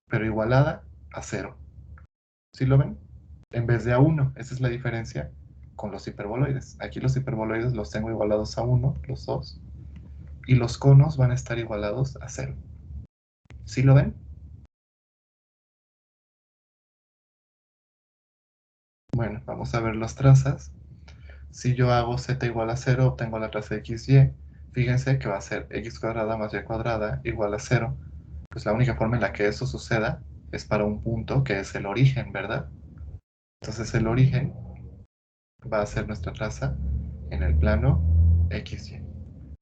pero igualada a 0. ¿Sí lo ven? En vez de a 1. Esa es la diferencia con los hiperboloides. Aquí los hiperboloides los tengo igualados a 1, los dos, y los conos van a estar igualados a 0. ¿Sí lo ven? Bueno, vamos a ver las trazas. Si yo hago z igual a 0, obtengo la traza xy. Fíjense que va a ser x cuadrada más y cuadrada igual a 0. Pues la única forma en la que eso suceda es para un punto que es el origen, ¿verdad? Entonces el origen va a ser nuestra traza en el plano xy.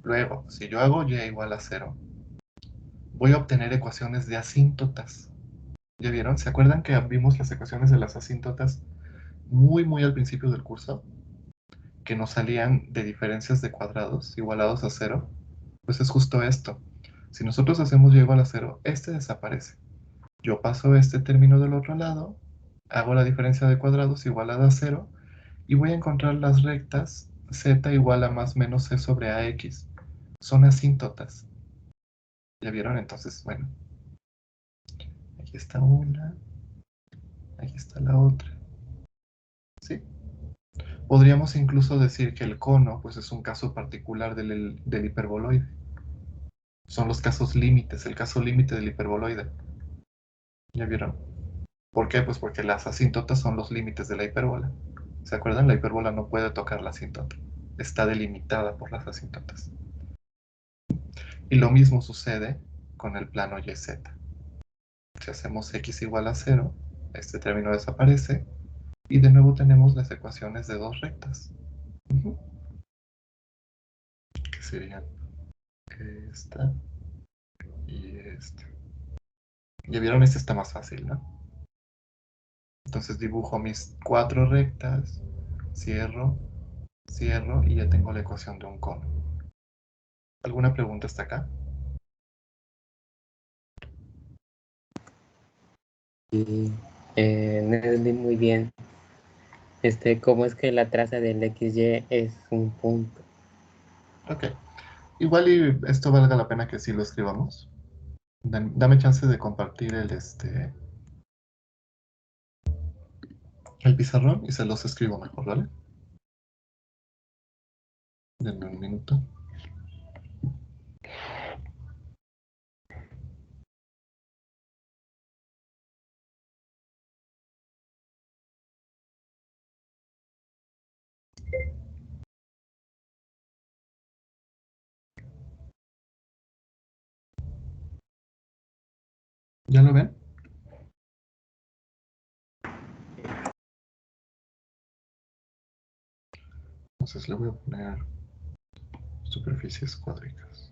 Luego, si yo hago y igual a 0, voy a obtener ecuaciones de asíntotas. ¿Ya vieron? ¿Se acuerdan que vimos las ecuaciones de las asíntotas muy al principio del curso? Que nos salían de diferencias de cuadrados igualados a 0. Pues es justo esto. Si nosotros hacemos y igual a 0, este desaparece. Yo paso este término del otro lado, hago la diferencia de cuadrados igualada a 0, y voy a encontrar las rectas z igual a más menos c sobre ax. Son asíntotas. ¿Ya vieron? Entonces, bueno. Aquí está una. Aquí está la otra. ¿Sí? Podríamos incluso decir que el cono pues, es un caso particular del hiperboloide. Son los casos límites, el caso límite del hiperboloide. ¿Ya vieron? ¿Por qué? Pues porque las asíntotas son los límites de la hipérbola. ¿Se acuerdan? La hipérbola no puede tocar la asíntota. Está delimitada por las asíntotas. Y lo mismo sucede con el plano YZ. Si hacemos x igual a 0, este término desaparece y de nuevo tenemos las ecuaciones de dos rectas. Que serían esta y esta. Ya vieron, este está más fácil, ¿no? Entonces dibujo mis 4 rectas, cierro, cierro y ya tengo la ecuación de un cono. ¿Alguna pregunta hasta acá? Y no entendí muy bien cómo es que la traza del XY es un punto. Ok. Igual y esto valga la pena que sí lo escribamos. Dame chance de compartir el pizarrón y se los escribo mejor, ¿vale? Denme un minuto. ¿Ya lo ven? Entonces le voy a poner superficies cuádricas.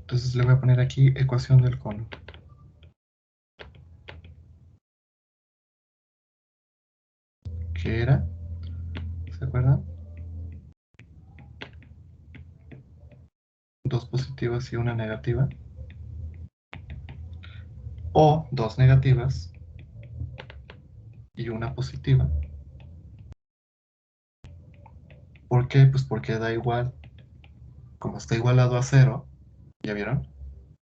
Entonces le voy a poner aquí ecuación del cono. ¿Qué era? ¿Se acuerdan? Dos positivas y una negativa. O dos negativas y una positiva. ¿Por qué? Pues porque da igual. Como está igualado a 0, ¿ya vieron?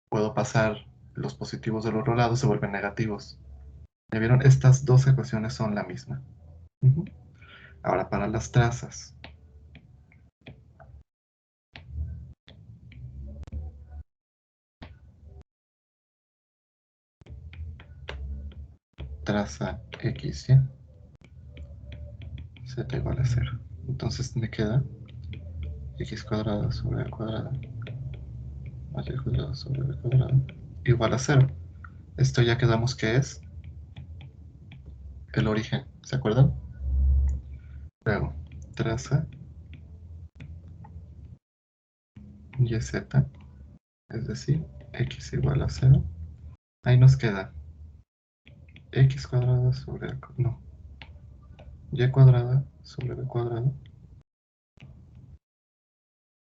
Puedo pasar los positivos del otro lado, se vuelven negativos. ¿Ya vieron? Estas dos ecuaciones son la misma. Ahora para las trazas. Traza x, ¿ya? Z igual a 0. Entonces me queda x cuadrado sobre a cuadrado más y cuadrado sobre b cuadrado igual a 0. Esto ya quedamos que es el origen, ¿se acuerdan? Luego, traza YZ, es decir, x igual a 0. Ahí nos queda x cuadrada sobre no, y cuadrada sobre b cuadrado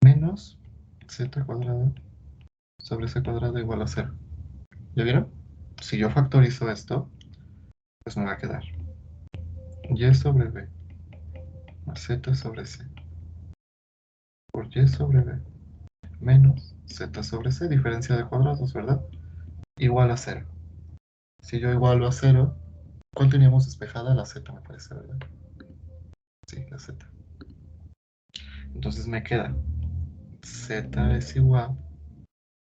menos z cuadrada sobre c cuadrado igual a 0. ¿Ya vieron? Si yo factorizo esto, pues me va a quedar y sobre b más z sobre c por y sobre b menos z sobre c, diferencia de cuadrados, ¿verdad? Igual a 0. Si yo igualo a 0, ¿cuál teníamos despejada? La z, me parece, ¿verdad? Sí, la z. Entonces me queda z es igual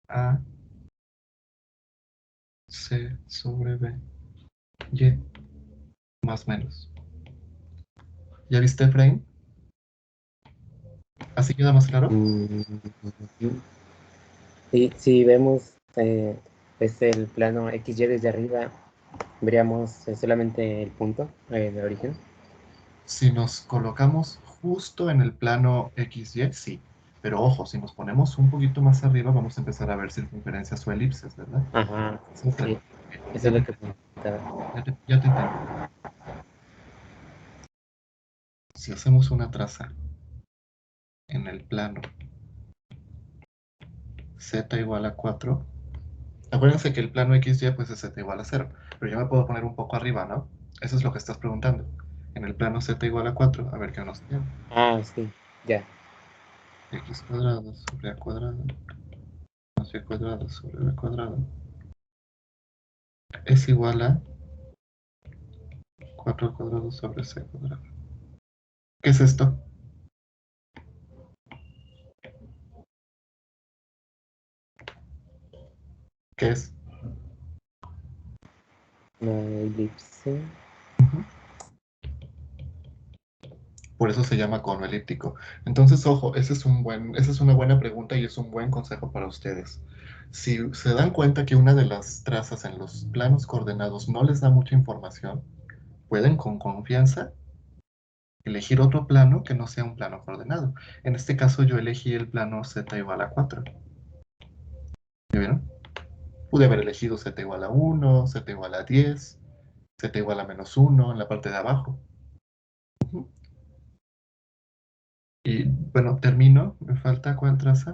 a c sobre b y más menos. ¿Ya viste, Efraín? ¿Así queda más claro? Y si vemos el plano XY desde arriba, veríamos solamente el punto de origen. Si nos colocamos justo en el plano XY, sí. Pero ojo, si nos ponemos un poquito más arriba, vamos a empezar a ver circunferencias o elipses, ¿verdad? Ajá, Sí. eso es lo que preguntaba. Ya te entendí. Si hacemos una traza en el plano z igual a 4, acuérdense que el plano XY pues es z igual a 0, pero yo me puedo poner un poco arriba, ¿no? Eso es lo que estás preguntando. En el plano z igual a 4, a ver qué nos queda. Ah, sí, ya. X cuadrado sobre a cuadrado más y cuadrado sobre b cuadrado es igual a 4 al cuadrado sobre c cuadrado. ¿Qué es esto? ¿Qué es? La elipse. Ujú. Por eso se llama cono elíptico. Entonces, ojo, esa es una buena pregunta y es un buen consejo para ustedes. Si se dan cuenta que una de las trazas en los planos coordenados no les da mucha información, pueden con confianza elegir otro plano que no sea un plano coordenado. En este caso yo elegí el plano z igual a 4. ¿Ya vieron? Pude haber elegido z igual a 1, z igual a 10, z igual a -1 en la parte de abajo. Ujú. Y bueno, termino. Me falta cuál traza.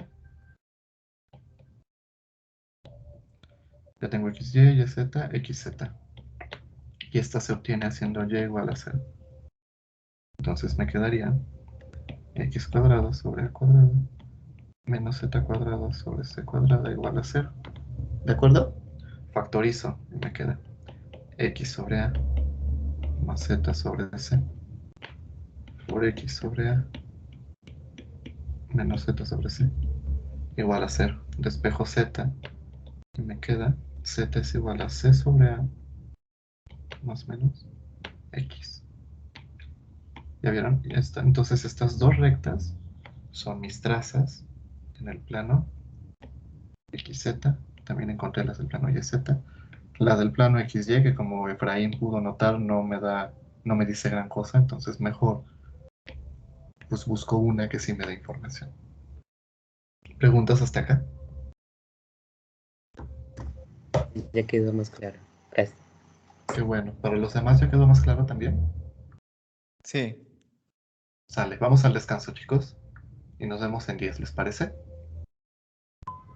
Ya tengo xy, yz, xz. Y esta se obtiene haciendo y igual a 0. Entonces me quedaría x cuadrado sobre a cuadrado menos z cuadrado sobre c cuadrado igual a 0. ¿De acuerdo? Factorizo y me queda x sobre a más z sobre c por x sobre a menos z sobre c igual a 0. Despejo z y me queda z es igual a c sobre a más menos x. ¿Ya vieron? Entonces estas dos rectas son mis trazas en el plano XZ. También encontré las del plano YZ. La del plano XY, que como Efraín pudo notar, no me dice gran cosa, entonces mejor pues busco una que sí me dé información. ¿Preguntas hasta acá? Ya quedó más claro. Gracias. Qué bueno. ¿Para los demás ya quedó más claro también? Sí. Sale, vamos al descanso, chicos. Y nos vemos en 10, ¿les parece?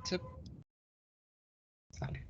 Sí. Sale.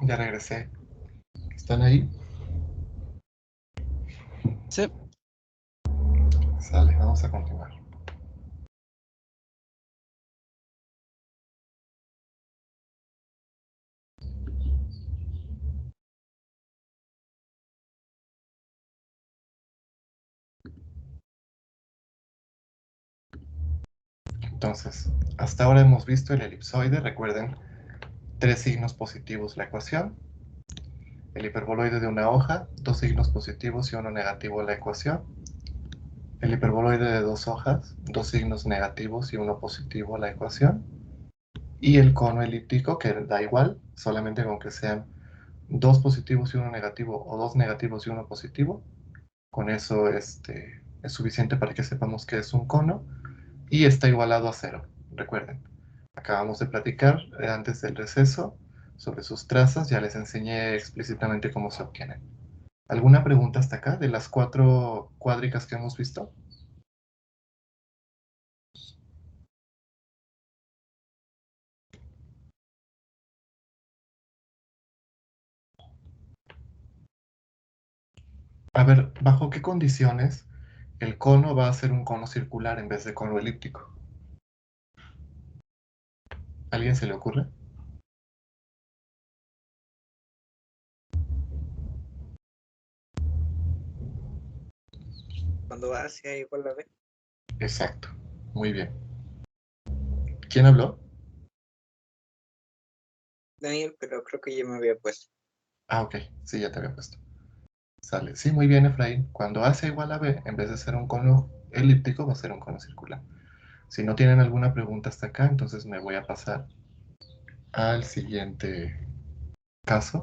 Ya regresé. ¿Están ahí? Sí. Sale, vamos a continuar. Entonces, hasta ahora hemos visto el elipsoide. Recuerden, 3 signos positivos la ecuación. El hiperboloide de una hoja, 2 signos positivos y 1 negativo la ecuación. El hiperboloide de 2 hojas, 2 signos negativos y 1 positivo la ecuación. Y el cono elíptico, que da igual, solamente con que sean 2 positivos y 1 negativo o 2 negativos y 1 positivo. Con eso es suficiente para que sepamos que es un cono y está igualado a 0. Recuerden, acabamos de platicar antes del receso sobre sus trazas, ya les enseñé explícitamente cómo se obtienen. ¿Alguna pregunta hasta acá de las 4 cuádricas que hemos visto? A ver, ¿bajo qué condiciones el cono va a ser un cono circular en vez de cono elíptico? ¿Alguien se le ocurre? Cuando A sea igual a B. Exacto, muy bien. ¿Quién habló? Daniel, pero creo que ya me había puesto. Ah, ok, sí, ya te había puesto. Sale. Sí, muy bien, Efraín. Cuando A sea igual a B, en vez de ser un cono elíptico, va a ser un cono circular. Si no tienen alguna pregunta hasta acá, entonces me voy a pasar al siguiente caso,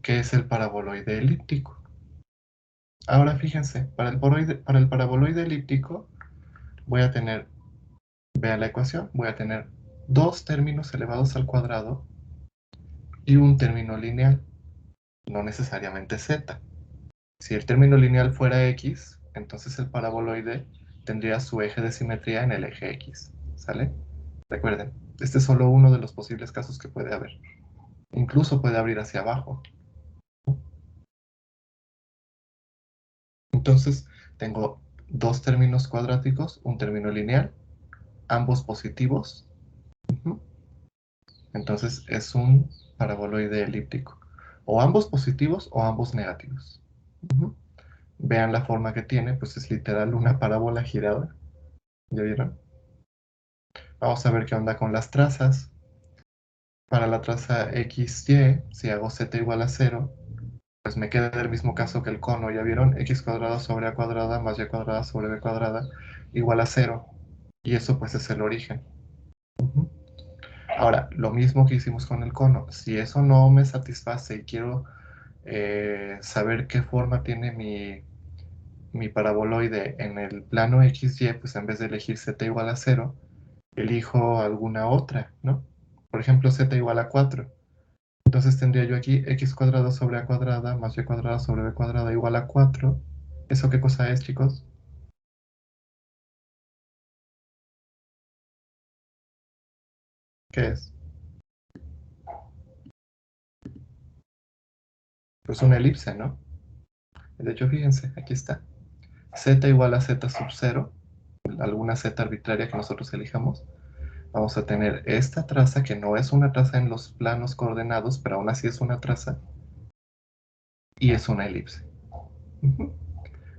que es el paraboloide elíptico. Ahora fíjense, para el paraboloide elíptico voy a tener, vean la ecuación, voy a tener 2 términos elevados al cuadrado y un término lineal, no necesariamente z. Si el término lineal fuera x, entonces el paraboloide tendría su eje de simetría en el eje x, ¿sale? Recuerden, este es solo uno de los posibles casos que puede haber. Incluso puede abrir hacia abajo. Entonces, tengo 2 términos cuadráticos, un término lineal, ambos positivos. Entonces, es un paraboloide elíptico. O ambos positivos o ambos negativos. Vean la forma que tiene, pues es literal una parábola girada. ¿Ya vieron? Vamos a ver qué onda con las trazas. Para la traza XY, si hago z igual a 0, pues me queda el mismo caso que el cono, ¿ya vieron? X cuadrado sobre A cuadrada más Y cuadrada sobre B cuadrada igual a 0. Y eso pues es el origen. Ahora, lo mismo que hicimos con el cono. Si eso no me satisface y quiero saber qué forma tiene mi paraboloide en el plano XY, pues en vez de elegir z igual a 0, elijo alguna otra, ¿no? Por ejemplo, z igual a 4. Entonces tendría yo aquí x cuadrado sobre a cuadrada más y cuadrada sobre b cuadrada igual a 4. ¿Eso qué cosa es, chicos? ¿Qué es? Pues una elipse, ¿no? De hecho, fíjense, aquí está. Z igual a z sub 0, alguna z arbitraria que nosotros elijamos. Vamos a tener esta traza, que no es una traza en los planos coordenados, pero aún así es una traza, y es una elipse.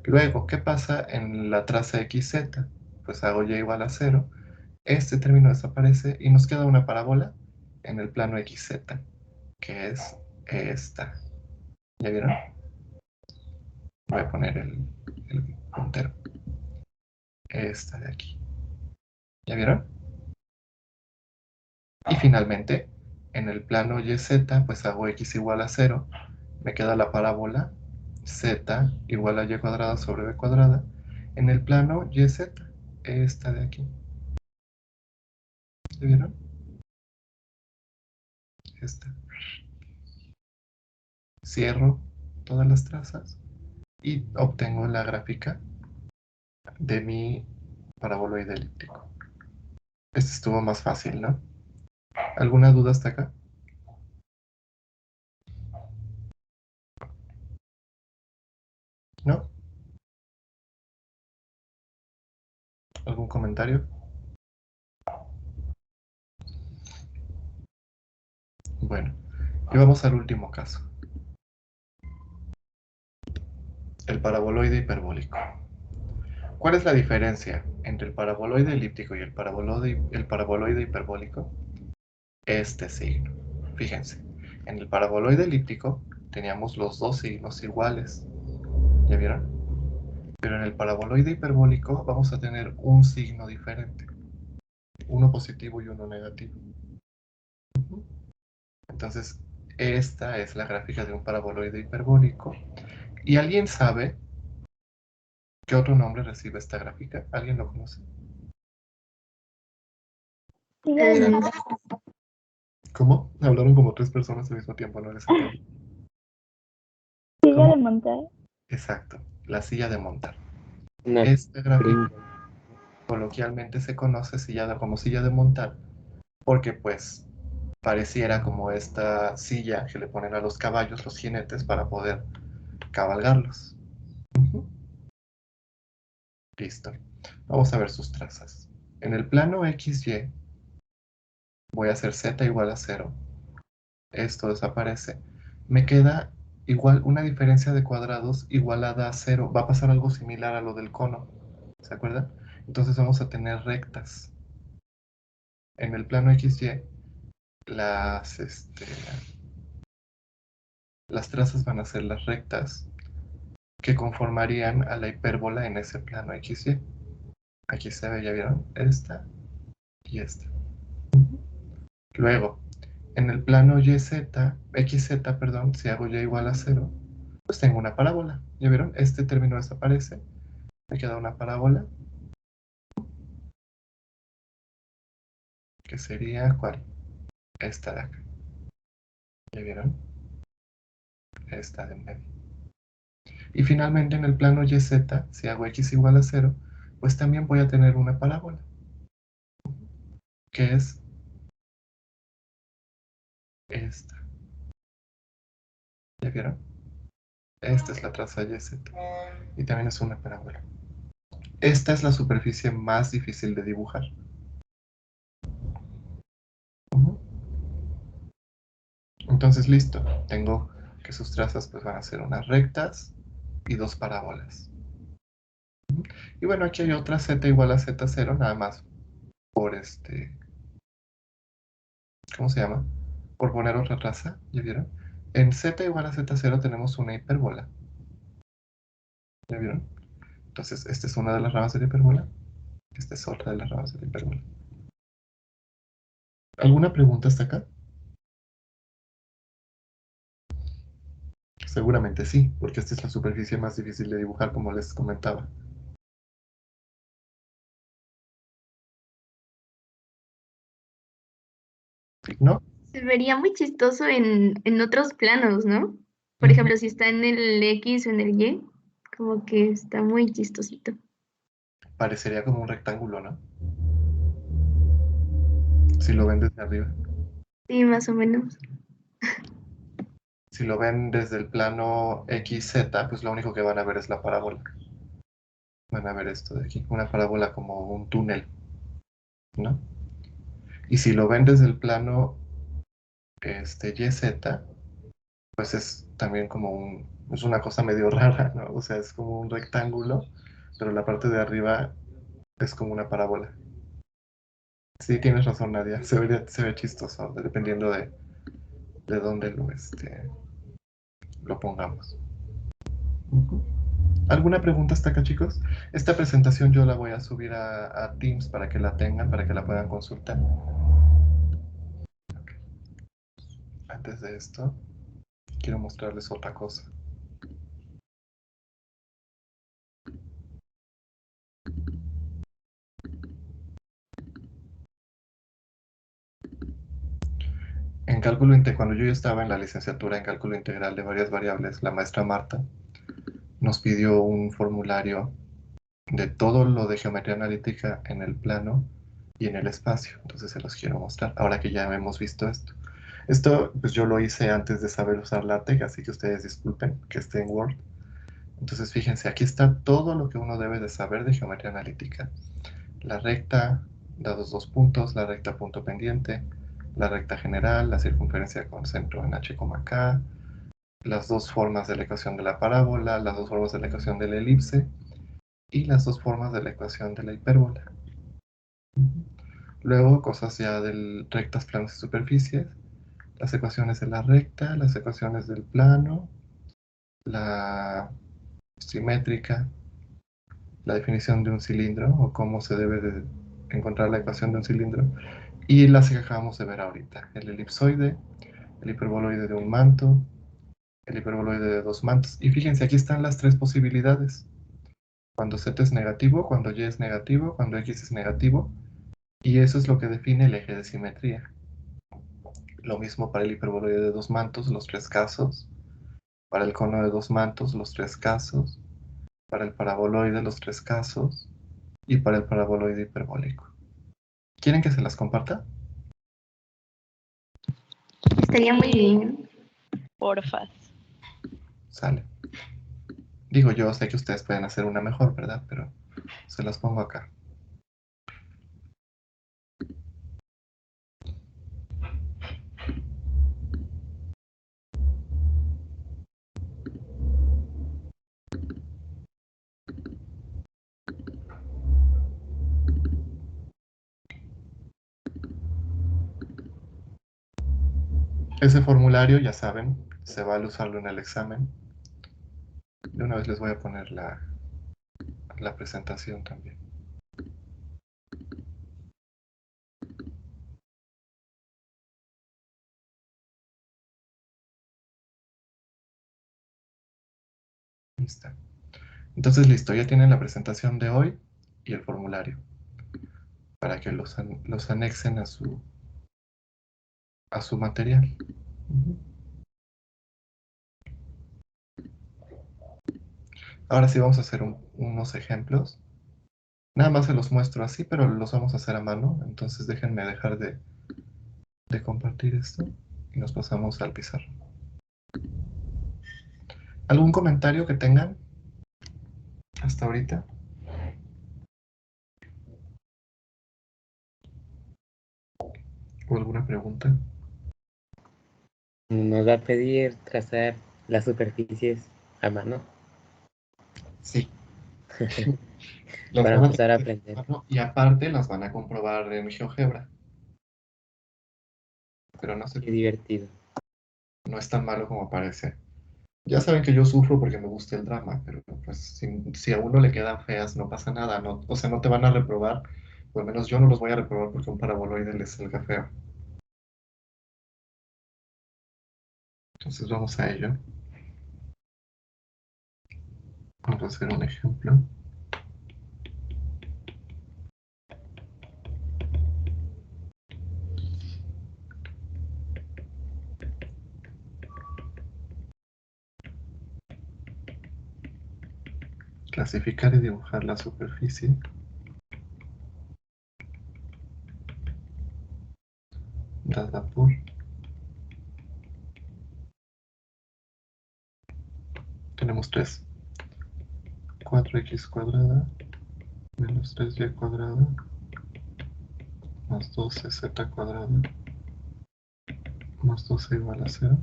Luego, ¿qué pasa en la traza XZ? Pues hago y igual a 0, este término desaparece y nos queda una parábola en el plano XZ, que es esta. ¿Ya vieron? Voy a poner el puntero. Esta de aquí. ¿Ya vieron? Y finalmente, en el plano YZ, pues hago x igual a 0. Me queda la parábola z igual a y cuadrada sobre b cuadrada en el plano YZ, esta de aquí. ¿Ya vieron? Esta. Cierro todas las trazas y obtengo la gráfica de mi paraboloide elíptico. Este estuvo más fácil, ¿no? ¿Alguna duda hasta acá? ¿Algún comentario? Bueno, y vamos al último caso. El paraboloide hiperbólico. ¿Cuál es la diferencia entre el paraboloide elíptico y el paraboloide hiperbólico? Este signo. Fíjense, en el paraboloide elíptico teníamos los dos signos iguales. ¿Ya vieron? Pero en el paraboloide hiperbólico vamos a tener un signo diferente. Uno positivo y uno negativo. Entonces, esta es la gráfica de un paraboloide hiperbólico. ¿Y alguien sabe qué otro nombre recibe esta gráfica? ¿Alguien lo conoce? Eh, ¿Cómo? Hablaron como 3 personas al mismo tiempo, no les entendí. Silla ¿Cómo? de montar. Exacto, la silla de montar. Una Esta gráfica gringa. coloquialmente se conoce como silla de montar porque pues pareciera como esta silla que le ponen a los caballos, los jinetes, para poder cabalgarlos. Ujú. Listo. Vamos a ver sus trazas. En el plano XY voy a hacer z igual a 0. Esto desaparece. Me queda igual una diferencia de cuadrados igualada a 0. Va a pasar algo similar a lo del cono. ¿Se acuerdan? Entonces vamos a tener rectas. En el plano XY, las trazas van a ser las rectas que conformarían a la hipérbola en ese plano XY. Aquí se ve, ¿ya vieron? Esta y esta. Luego, en el plano XZ, perdón, si hago y igual a 0, pues tengo una parábola. ¿Ya vieron? Este término desaparece. Me queda una parábola. Que sería, ¿cuál? Esta de acá. ¿Ya vieron? Esta de en medio. Y finalmente en el plano YZ, si hago X igual a 0, pues también voy a tener una parábola. Que es esta. ¿Ya vieron? Esta es la traza YZ. Y también es una parábola. Esta es la superficie más difícil de dibujar. Ujú. Entonces, listo. Tengo que sus trazas pues, van a ser unas rectas y 2 parábolas. Ujú. Y bueno, aquí hay otra z igual a z0, nada más por ¿cómo se llama? Por poner otra traza, ¿ya vieron? En z igual a z0 tenemos una hipérbola. ¿Ya vieron? Entonces, esta es una de las ramas de la hipérbola. Esta es otra de las ramas de la hipérbola. ¿Alguna pregunta hasta acá? Seguramente sí, porque esta es la superficie más difícil de dibujar, como les comentaba. ¿No? Se vería muy chistoso en otros planos, ¿no? Por Ujú. ejemplo, si está en el X o en el Y, como que está muy chistosito. Parecería como un rectángulo, ¿no? Si lo ven desde arriba. Sí, más o menos. Si lo ven desde el plano XZ, pues lo único que van a ver es la parábola. Van a ver esto de aquí, una parábola como un túnel, ¿no? Y si lo ven desde el plano YZ, pues es también como es una cosa medio rara, ¿no? O sea, es como un rectángulo, pero la parte de arriba es como una parábola. Sí, tienes razón, Nadia. Se ve chistoso, dependiendo de dónde lo pongamos. Ujú. ¿Alguna pregunta hasta acá, chicos? Esta presentación yo la voy a subir a Teams para que la tengan, para que la puedan consultar. Ok. Antes de esto, quiero mostrarles otra cosa. En cálculo cuando yo estaba en la licenciatura en cálculo integral de varias variables, la maestra Marta nos pidió un formulario de todo lo de geometría analítica en el plano y en el espacio. Entonces se los quiero mostrar, ahora que ya hemos visto esto. Esto, pues yo lo hice antes de saber usar LaTeX, así que ustedes disculpen que esté en Word. Entonces fíjense, aquí está todo lo que uno debe de saber de geometría analítica. la recta, dados dos puntos, la recta punto pendiente, la recta general, la circunferencia con centro en h, k, las dos formas de la ecuación de la parábola, las dos formas de la ecuación de la elipse y las dos formas de la ecuación de la hipérbola. Luego, cosas ya de rectas, planos y superficies, las ecuaciones de la recta, las ecuaciones del plano, la simétrica, la definición de un cilindro o cómo se debe de encontrar la ecuación de un cilindro, y las que acabamos de ver ahorita, el elipsoide, el hiperboloide de un manto, el hiperboloide de dos mantos. Y fíjense, aquí están las tres posibilidades. Cuando z es negativo, cuando y es negativo, cuando x es negativo, y eso es lo que define el eje de simetría. Lo mismo para el hiperboloide de dos mantos, los tres casos, para el cono de dos mantos, los tres casos, para el paraboloide, los tres casos, y para el paraboloide hiperbólico. ¿Quieren que se las comparta? Estaría muy bien. Porfas. Sale. Digo, yo sé que ustedes pueden hacer una mejor, ¿verdad? Pero se las pongo acá. Ese formulario, ya saben, se vale usarlo en el examen. De una vez les voy a poner la presentación también. Ahí está. Entonces, listo, ya tienen la presentación de hoy y el formulario para que los anexen a su material. Ahora sí vamos a hacer unos ejemplos. Nada más se los muestro así, pero los vamos a hacer a mano. Entonces déjenme dejar de compartir esto y nos pasamos al pizarrón. ¿Algún comentario que tengan hasta ahorita? ¿O alguna pregunta? Nos va a pedir trazar las superficies a mano Sí. Las para van a empezar a tener que aprender. hacer, ¿no? Y aparte las van a comprobar en GeoGebra. Pero no se Qué divertido. no es tan malo como parece. Ya saben que yo sufro porque me gusta el drama, pero pues si a uno le quedan feas no pasa nada, no, o sea, no te van a reprobar, o al menos yo no los voy a reprobar porque un paraboloide les salga feo. Entonces vamos a ello. Vamos a hacer un ejemplo. Clasificar y dibujar la superficie. Dada por tenemos 3. 4x cuadrada menos 3y cuadrada más 12z cuadrada más 12 igual a 0.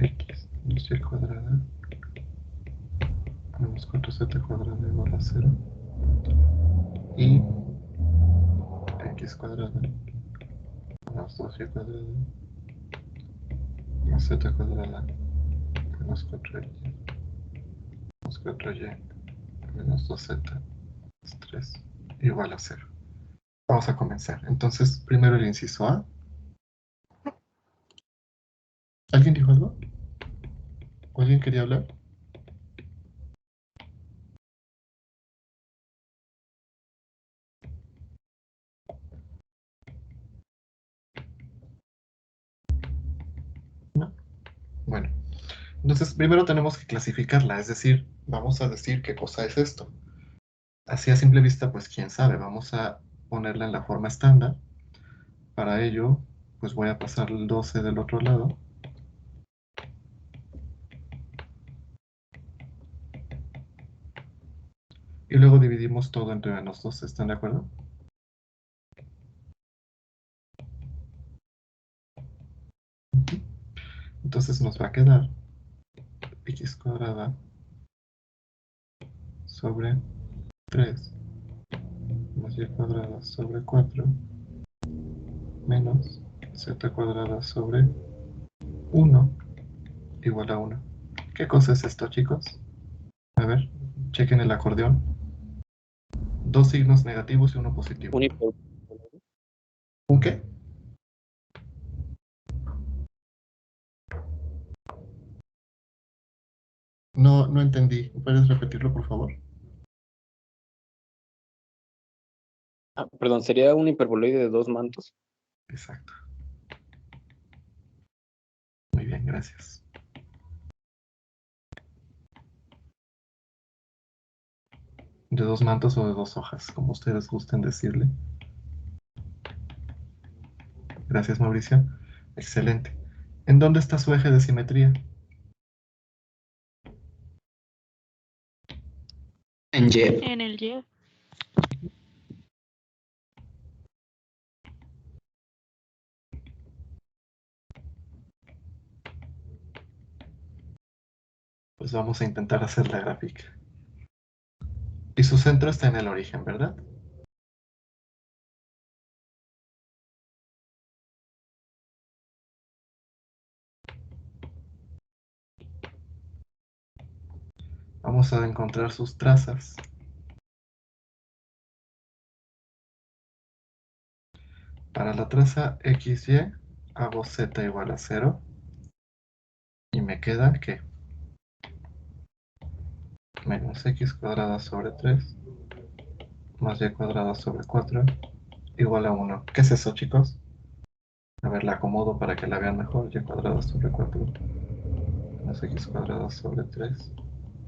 X menos y cuadrada menos 4z cuadrada igual a 0. Y x cuadrada más 2y cuadrada más z cuadrada menos 4y menos 4y menos 2z más 3 igual a 0. Vamos a comenzar. Entonces, primero el inciso A. ¿Alguien dijo algo? ¿O alguien quería hablar? ¿No? Bueno, entonces primero tenemos que clasificarla, es decir, vamos a decir qué cosa es esto. Así a simple vista, pues quién sabe, vamos a ponerla en la forma estándar. Para ello, pues voy a pasar el 12 del otro lado. y luego dividimos todo entre -2. ¿Están de acuerdo? Entonces nos va a quedar x cuadrada sobre 3 más y cuadrada sobre 4 menos z cuadrada sobre 1 igual a 1. ¿Qué cosa es esto, chicos? A ver, chequen el acordeón. Dos signos negativos y uno positivo. ¿Un qué? No entendí. ¿Puedes repetirlo, por favor? Perdón, ¿sería un hiperboloide de 2 mantos? Exacto. Muy bien, gracias. De 2 mantos o de 2 hojas, como ustedes gusten decirle. Gracias, Mauricio. Excelente. ¿En dónde está su eje de simetría? En Y. En el Y. Pues vamos a intentar hacer la gráfica. Y su centro está en el origen, ¿verdad? Vamos a encontrar sus trazas. Para la traza XY hago Z igual a 0. Y me queda, ¿qué? Menos x cuadrada sobre 3 más y cuadrada sobre 4 igual a 1. ¿Qué es eso, chicos? A ver, la acomodo para que la vean mejor. Y cuadrada sobre 4 más x cuadrada sobre 3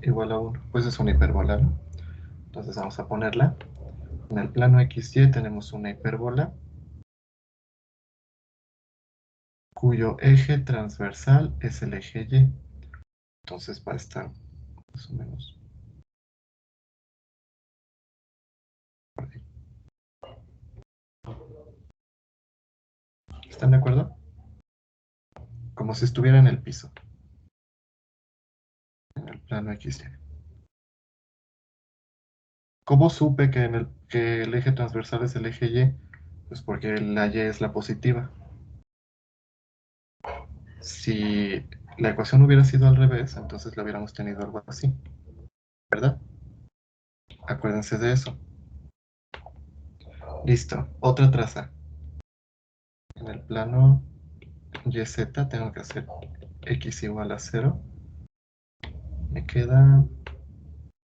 igual a 1. Pues es una hipérbola, ¿no? Entonces vamos a ponerla. En el plano XY tenemos una hipérbola cuyo eje transversal es el eje Y. Entonces va a estar más o menos por ahí. ¿Están de acuerdo? Como si estuviera en el piso. En el plano XY. ¿Cómo supe que el eje transversal es el eje Y? Pues porque la Y es la positiva. Si la ecuación hubiera sido al revés, entonces la hubiéramos tenido algo así. ¿Verdad? Acuérdense de eso. Listo. Otra traza. En el plano YZ tengo que hacer x igual a 0. Me queda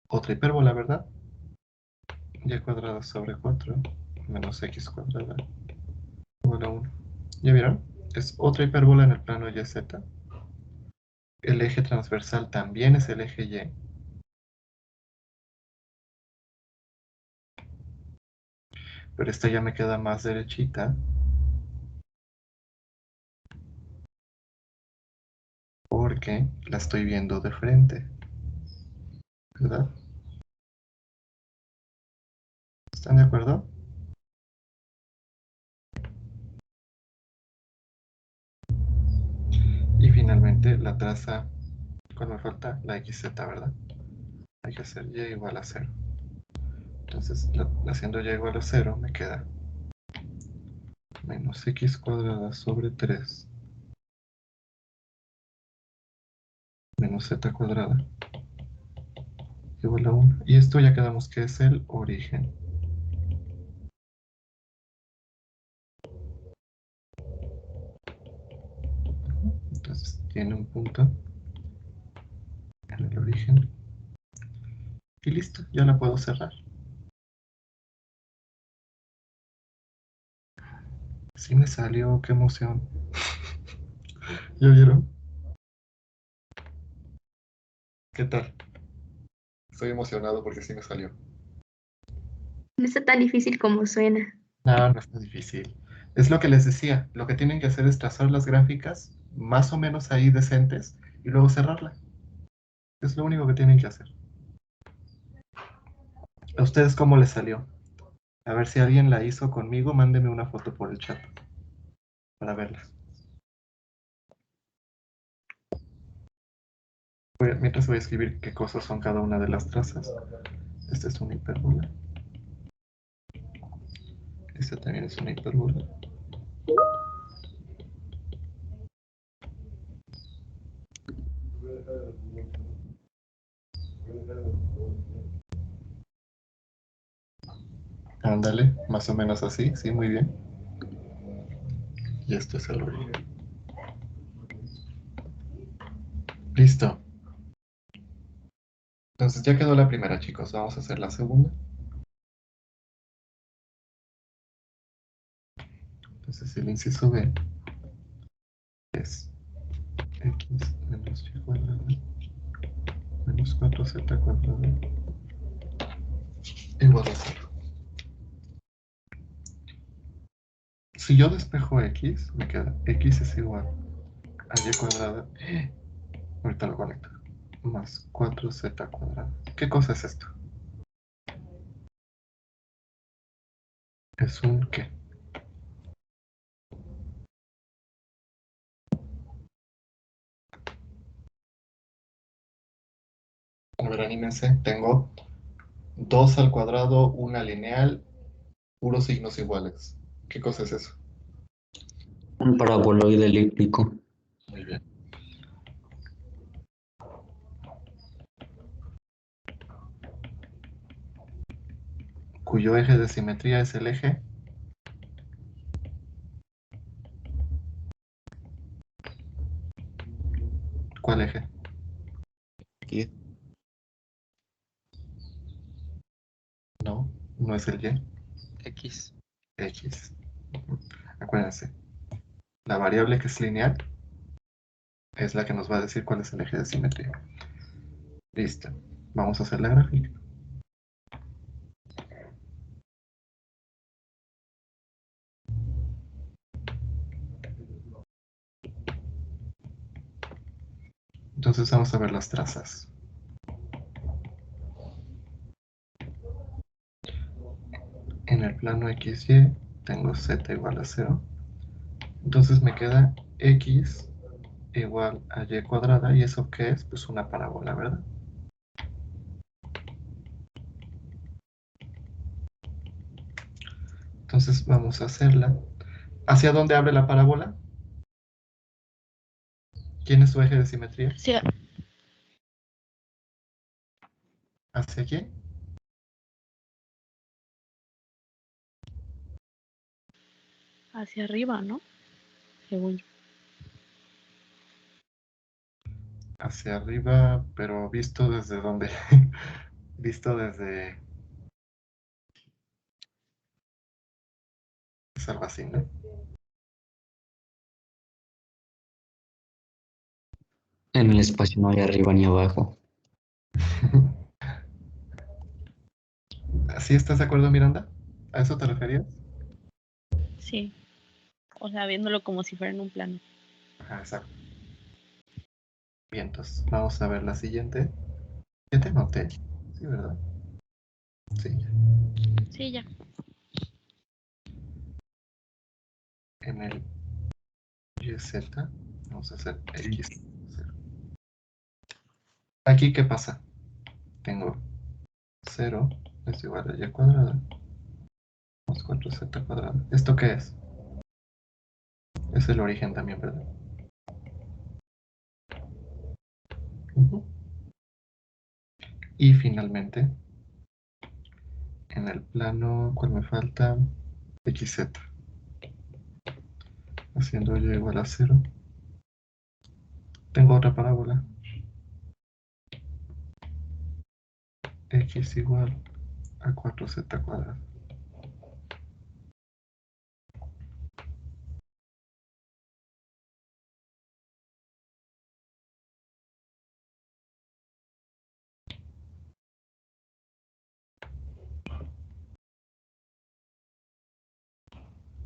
otra hipérbola, ¿verdad? Y cuadrada sobre 4 menos x cuadrada igual a 1. ¿Ya vieron? Es otra hipérbola en el plano YZ. El eje transversal también es el eje Y. Pero esta ya me queda más derechita. Porque la estoy viendo de frente. ¿Verdad? ¿Están de acuerdo? Y finalmente la traza, ¿cuál me falta? La XZ, ¿verdad? Hay que hacer Y igual a 0. Entonces, haciendo Y igual a 0, me queda menos x cuadrada sobre 3 menos z cuadrada igual a 1. Y esto ya quedamos que es el origen. Entonces, tiene un punto en el origen. Y listo, ya la puedo cerrar. Sí me salió, qué emoción. ¿Ya vieron? ¿Qué tal? Estoy emocionado porque sí me salió. No está tan difícil como suena. No, no está difícil. Es lo que les decía. Lo que tienen que hacer es trazar las gráficas más o menos ahí decentes y luego cerrarla. Es lo único que tienen que hacer. ¿A ustedes cómo les salió? A ver si alguien la hizo conmigo, mándeme una foto por el chat para verla. Mientras voy a escribir qué cosas son cada una de las trazas. Este es una hipérbola. Esta también es una hipérbola. Ándale, más o menos así, sí, muy bien. Y esto es el origen. Listo. Entonces ya quedó la primera, chicos. Vamos a hacer la segunda. Entonces el inciso B es x menos y cuadrado menos 4z cuadrado igual a 0. Si yo despejo x, me queda x es igual a y cuadrada. Ahorita lo conecto. Más 4z cuadrado. ¿Qué cosa es esto? ¿Es un qué? A ver, anímense. Tengo 2 al cuadrado, una lineal, puros signos iguales. ¿Qué cosa es eso? Un paraboloide elíptico. Muy bien. Cuyo eje de simetría es el eje. ¿Cuál eje? Aquí. No, no es el y. X. X. Acuérdense, la variable que es lineal es la que nos va a decir cuál es el eje de simetría. Listo. Vamos a hacer la gráfica. Entonces vamos a ver las trazas. En el plano XY tengo z igual a 0. Entonces me queda x igual a y cuadrada. ¿Y eso qué es? Pues una parábola, ¿verdad? Entonces vamos a hacerla. ¿Hacia dónde abre la parábola? ¿Quién es su eje de simetría? ¿Hacia quién? Hacia arriba, ¿no? Según yo. Hacia arriba, pero visto desde dónde? Visto desde... Es algo así, ¿no? En el espacio no hay arriba ni abajo. ¿Sí estás de acuerdo, Miranda? ¿A eso te referías? Sí. O sea, viéndolo como si fuera en un plano. Ajá, exacto. Bien, entonces vamos a ver la siguiente. ¿Ya te noté? Sí, ¿verdad? Sí. Sí, ya. En el YZ vamos a hacer X. Aquí, ¿qué pasa? Tengo 0 es igual a Y cuadrada más 4Z cuadrada. ¿Esto qué es? Es el origen también, ¿verdad? Ujú. Y finalmente, en el plano, ¿cuál me falta? XZ. Haciendo Y igual a 0. Tengo otra parábola. X igual a 4Z cuadrada.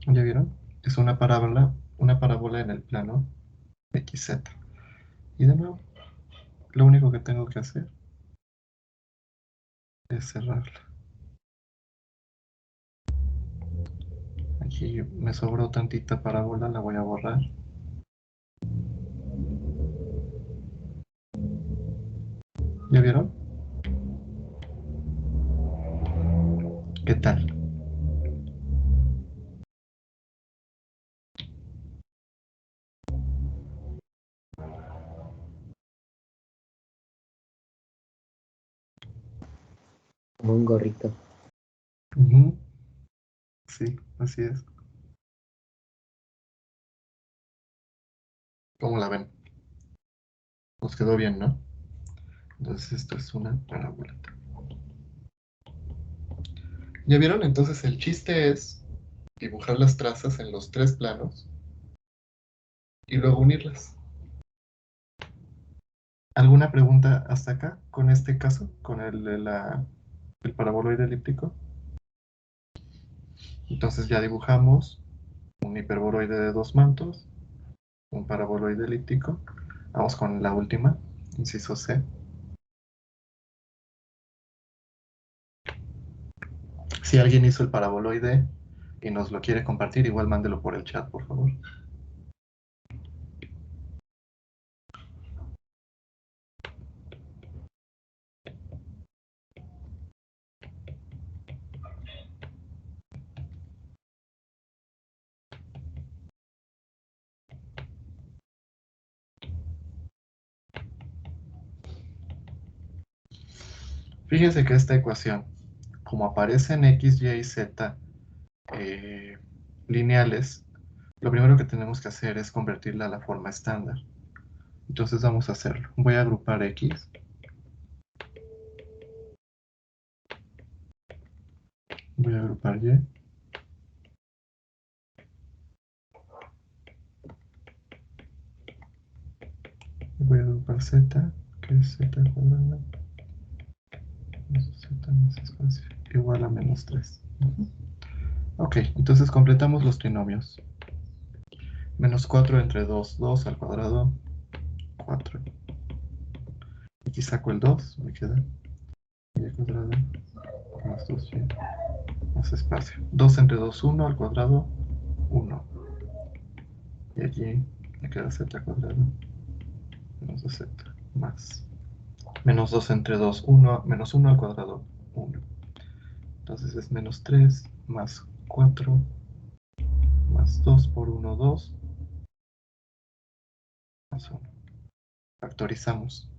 ¿Ya vieron? Es una parábola en el plano XZ. Y de nuevo, lo único que tengo que hacer es cerrarla. Aquí me sobró tantita parábola, la voy a borrar. ¿Ya vieron? ¿Qué tal? Como un gorrito. Ujú. Sí, así es. ¿Cómo la ven? Nos quedó bien, ¿no? Entonces esto es una parábola. ¿Ya vieron? Entonces el chiste es dibujar las trazas en los tres planos y luego unirlas. ¿Alguna pregunta hasta acá con este caso? ¿Con el paraboloide elíptico? Entonces ya dibujamos un hiperboloide de dos mantos, un paraboloide elíptico. Vamos con la última, inciso C. Si alguien hizo el paraboloide y nos lo quiere compartir, igual mándelo por el chat, por favor. Fíjense que esta ecuación, como aparecen x, y y z lineales, lo primero que tenemos que hacer es convertirla a la forma estándar. Entonces vamos a hacerlo. Voy a agrupar x. Voy a agrupar y. Voy a agrupar z, que es z cuadrada, más z más espacio, igual a menos 3. Ok, entonces completamos los trinomios. Menos 4 entre 2, 2 al cuadrado, 4. Aquí saco el 2, me queda y cuadrado más 2y más espacio. 2 entre 2, 1 al cuadrado, 1. Y aquí me queda z cuadrado menos 2z más. Menos 2 entre 2, 1, menos 1 al cuadrado, 1. Entonces es menos 3 más 4 más 2 por 1, 2 más 1. Factorizamos.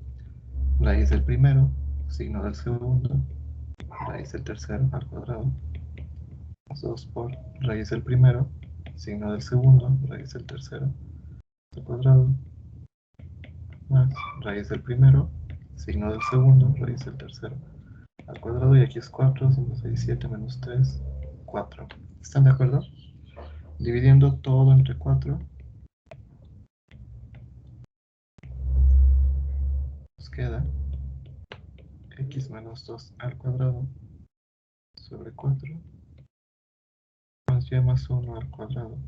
Raíz del primero, signo del segundo, raíz del tercero al cuadrado, más 2 por raíz del primero, signo del segundo, raíz del tercero al cuadrado, más raíz del primero, signo del segundo, raíz del tercero al cuadrado, y aquí es 4, 5, 6, 7, menos 3, 4. ¿Están de acuerdo? Dividiendo todo entre 4, nos queda x menos 2 al cuadrado sobre 4 más y más 1 al cuadrado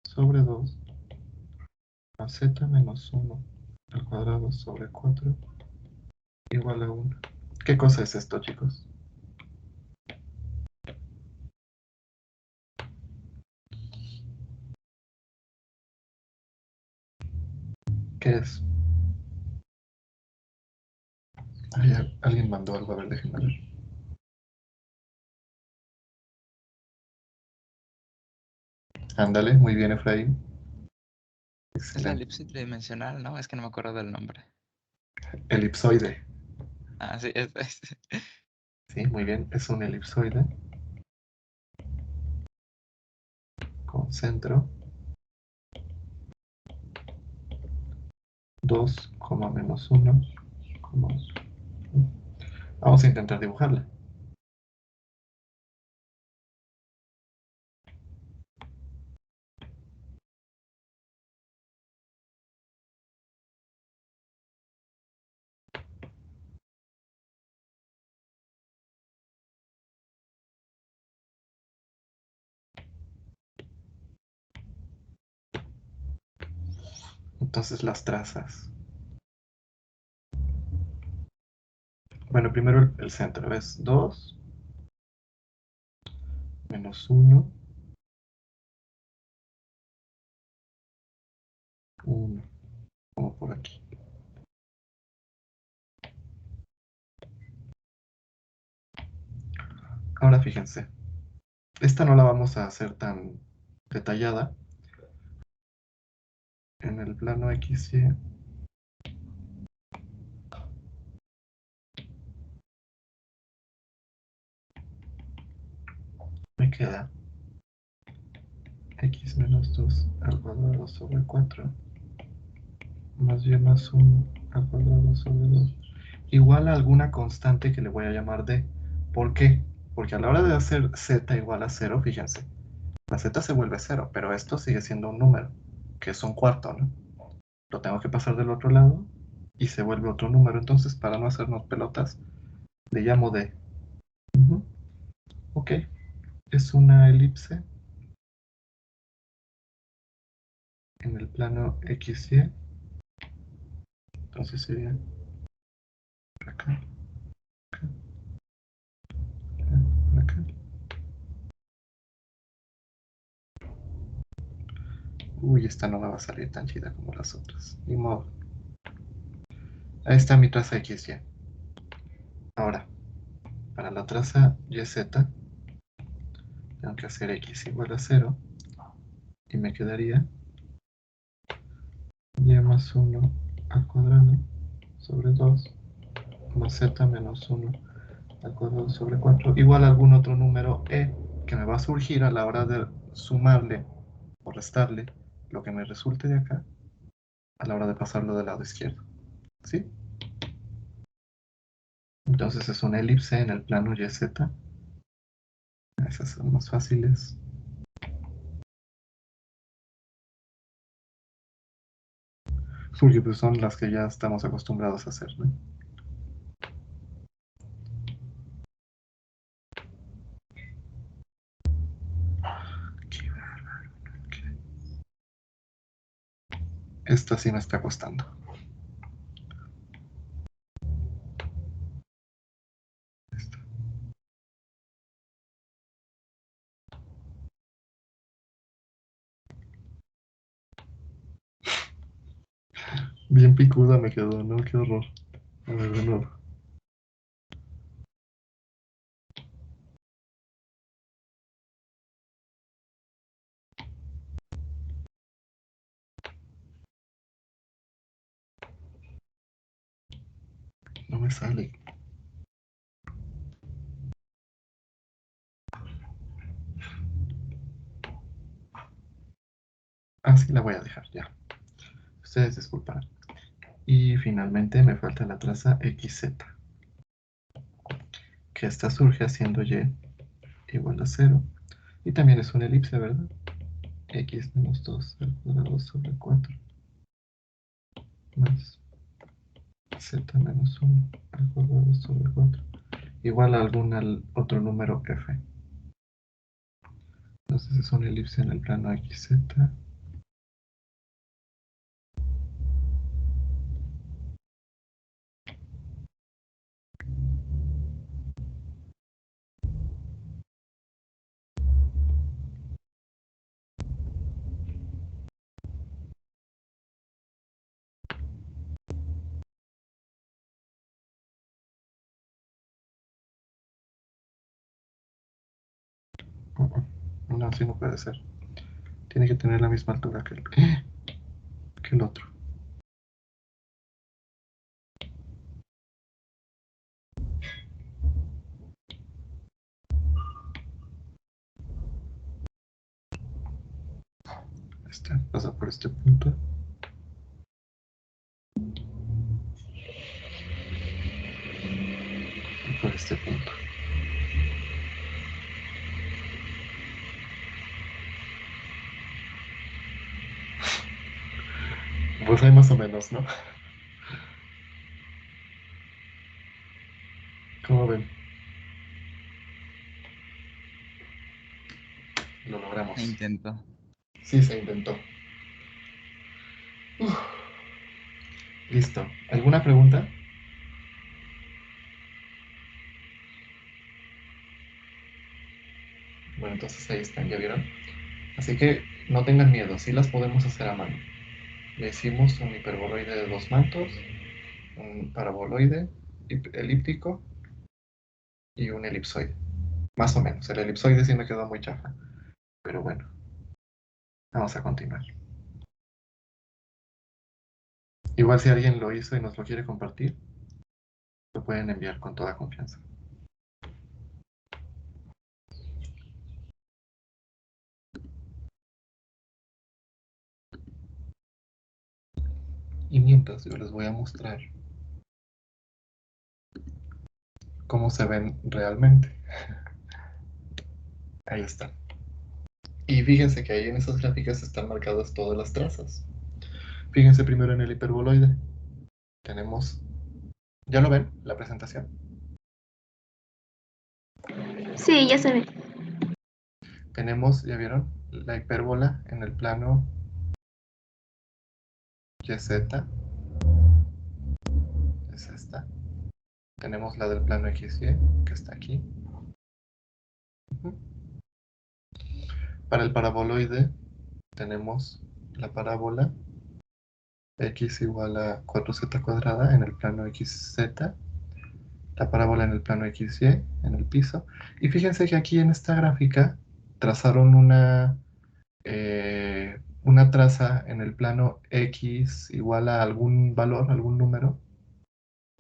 sobre 2 más z menos 1 al cuadrado sobre 4 igual a 1. ¿Qué cosa es esto, chicos? ¿Qué es? Alguien mandó algo, a ver, déjenme ver. Ándale, muy bien, Efraín. Es la Excelente. elipse tridimensional, ¿no? Es que no me acuerdo del nombre. Elipsoide. Ah, sí, Sí, muy bien, es un elipsoide con centro 2, menos 1, vamos a intentar dibujarla. Entonces las trazas. Bueno, primero el centro es 2, menos 1, Ahora fíjense, esta no la vamos a hacer tan detallada. En el plano XY me queda x menos 2 al cuadrado sobre 4 más y más 1 al cuadrado sobre 2 igual a alguna constante que le voy a llamar d. ¿Por qué? Porque a la hora de hacer z igual a 0, fíjense, la z se vuelve 0, pero esto sigue siendo un número, que es un cuarto, ¿no? Lo tengo que pasar del otro lado y se vuelve otro número. Entonces, para no hacernos pelotas, le llamo d. Ok, es una elipse en el plano XY. Entonces sería por acá, acá, por acá. Uy, esta no me va a salir tan chida como las otras. Ni modo. Ahí está mi traza XY. Ahora, para la traza YZ, tengo que hacer X igual a 0. Y me quedaría Y más 1 al cuadrado sobre 2 más Z menos 1 al cuadrado sobre 4 igual a algún otro número E que me va a surgir a la hora de sumarle o restarle lo que me resulte de acá a la hora de pasarlo del lado izquierdo. ¿Sí? Entonces es una elipse en el plano YZ. Esas son más fáciles. Porque pues son las que ya estamos acostumbrados a hacer, ¿no? Qué bárbaro. Esta sí me está costando. Esta. Bien picuda me quedó, ¿no? Qué horror. A ver, de nuevo. No me sale. Así la voy a dejar ya. Ustedes disculparán. Y finalmente me falta la traza XZ, que esta surge haciendo Y igual a 0. Y también es una elipse, ¿verdad? X menos 2 al cuadrado sobre 4 más Z menos 1 al cuadrado sobre 4 igual a algún otro número F. Entonces es una elipse en el plano XZ. No, así no puede ser. Tiene que tener la misma altura que el otro. Este pasa por este punto. Y por este punto. Pues hay más o menos, ¿no? ¿Cómo ven? Lo logramos. Se intentó. Sí, se intentó. Uf. Listo. ¿Alguna pregunta? Bueno, entonces ahí están, ¿ya vieron? Así que no tengan miedo, sí las podemos hacer a mano. Le hicimos un hiperboloide de 2 mantos, un paraboloide elíptico y un elipsoide. Más o menos. El elipsoide sí me quedó muy chafa. Pero bueno, vamos a continuar. Igual si alguien lo hizo y nos lo quiere compartir, lo pueden enviar con toda confianza. Y mientras yo les voy a mostrar cómo se ven realmente. Ahí está. Y fíjense que ahí en esas gráficas están marcadas todas las trazas. Fíjense primero en el hiperboloide. Tenemos, ¿ya lo ven? La presentación. Sí, ya se ve. Tenemos, ¿ya vieron? La hipérbola en el plano YZ. Es esta. Tenemos la del plano XY, que está aquí. Ujú. Para el paraboloide tenemos la parábola x igual a 4z cuadrada en el plano XZ, la parábola en el plano XY, en el piso. Y fíjense que aquí en esta gráfica trazaron una traza en el plano X igual a algún valor, algún número,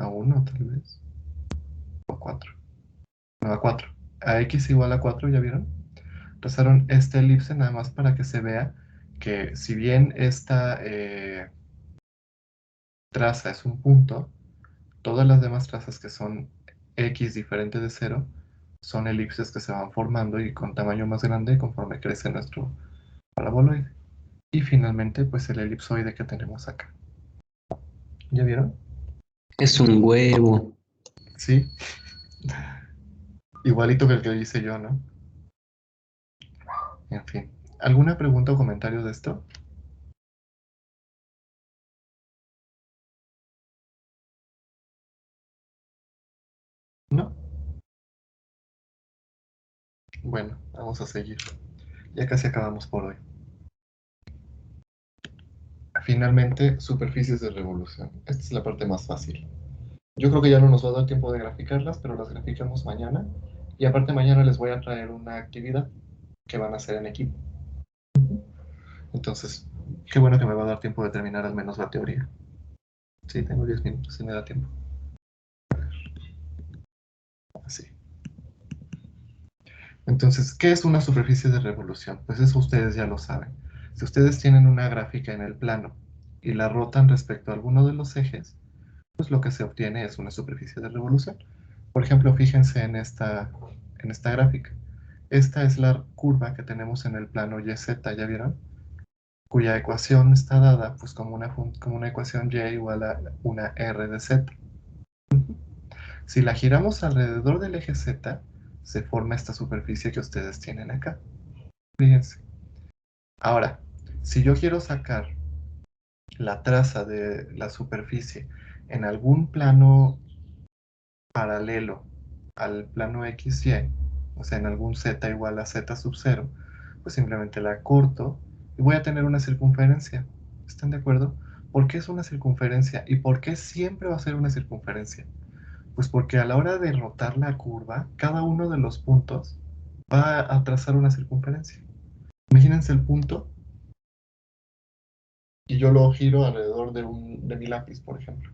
a 1 tal vez, o 4. No, a 4. A X igual a 4, ¿ya vieron? Trazaron esta elipse nada más para que se vea que si bien esta traza es un punto, todas las demás trazas que son X diferente de 0 son elipses que se van formando y con tamaño más grande conforme crece nuestro paraboloide. Y finalmente, pues el elipsoide que tenemos acá. ¿Ya vieron? Es un huevo. Sí. Igualito que el que hice yo, ¿no? En fin. ¿Alguna pregunta o comentario de esto? ¿No? Bueno, vamos a seguir. Ya casi acabamos por hoy. Finalmente, superficies de revolución. Esta es la parte más fácil. Yo creo que ya no nos va a dar tiempo de graficarlas, pero las graficamos mañana. Y aparte mañana les voy a traer una actividad que van a hacer en equipo. Entonces, qué bueno que me va a dar tiempo de terminar al menos la teoría. Sí, tengo 10 minutos, si me da tiempo. Así. Entonces, ¿qué es una superficie de revolución? Pues eso ustedes ya lo saben. Si ustedes tienen una gráfica en el plano y la rotan respecto a alguno de los ejes, pues lo que se obtiene es una superficie de revolución. Por ejemplo, fíjense en esta gráfica. Esta es la curva que tenemos en el plano YZ, ¿ya vieron? Cuya ecuación está dada pues como una ecuación Y igual a una R de Z. Si la giramos alrededor del eje Z, se forma esta superficie que ustedes tienen acá. Fíjense. Ahora, si yo quiero sacar la traza de la superficie en algún plano paralelo al plano XY, o sea, en algún Z igual a Z sub 0, pues simplemente la corto y voy a tener una circunferencia. ¿Están de acuerdo? ¿Por qué es una circunferencia? ¿Y por qué siempre va a ser una circunferencia? Pues porque a la hora de rotar la curva, cada uno de los puntos va a trazar una circunferencia. Imagínense el punto y yo lo giro alrededor de mi lápiz, por ejemplo.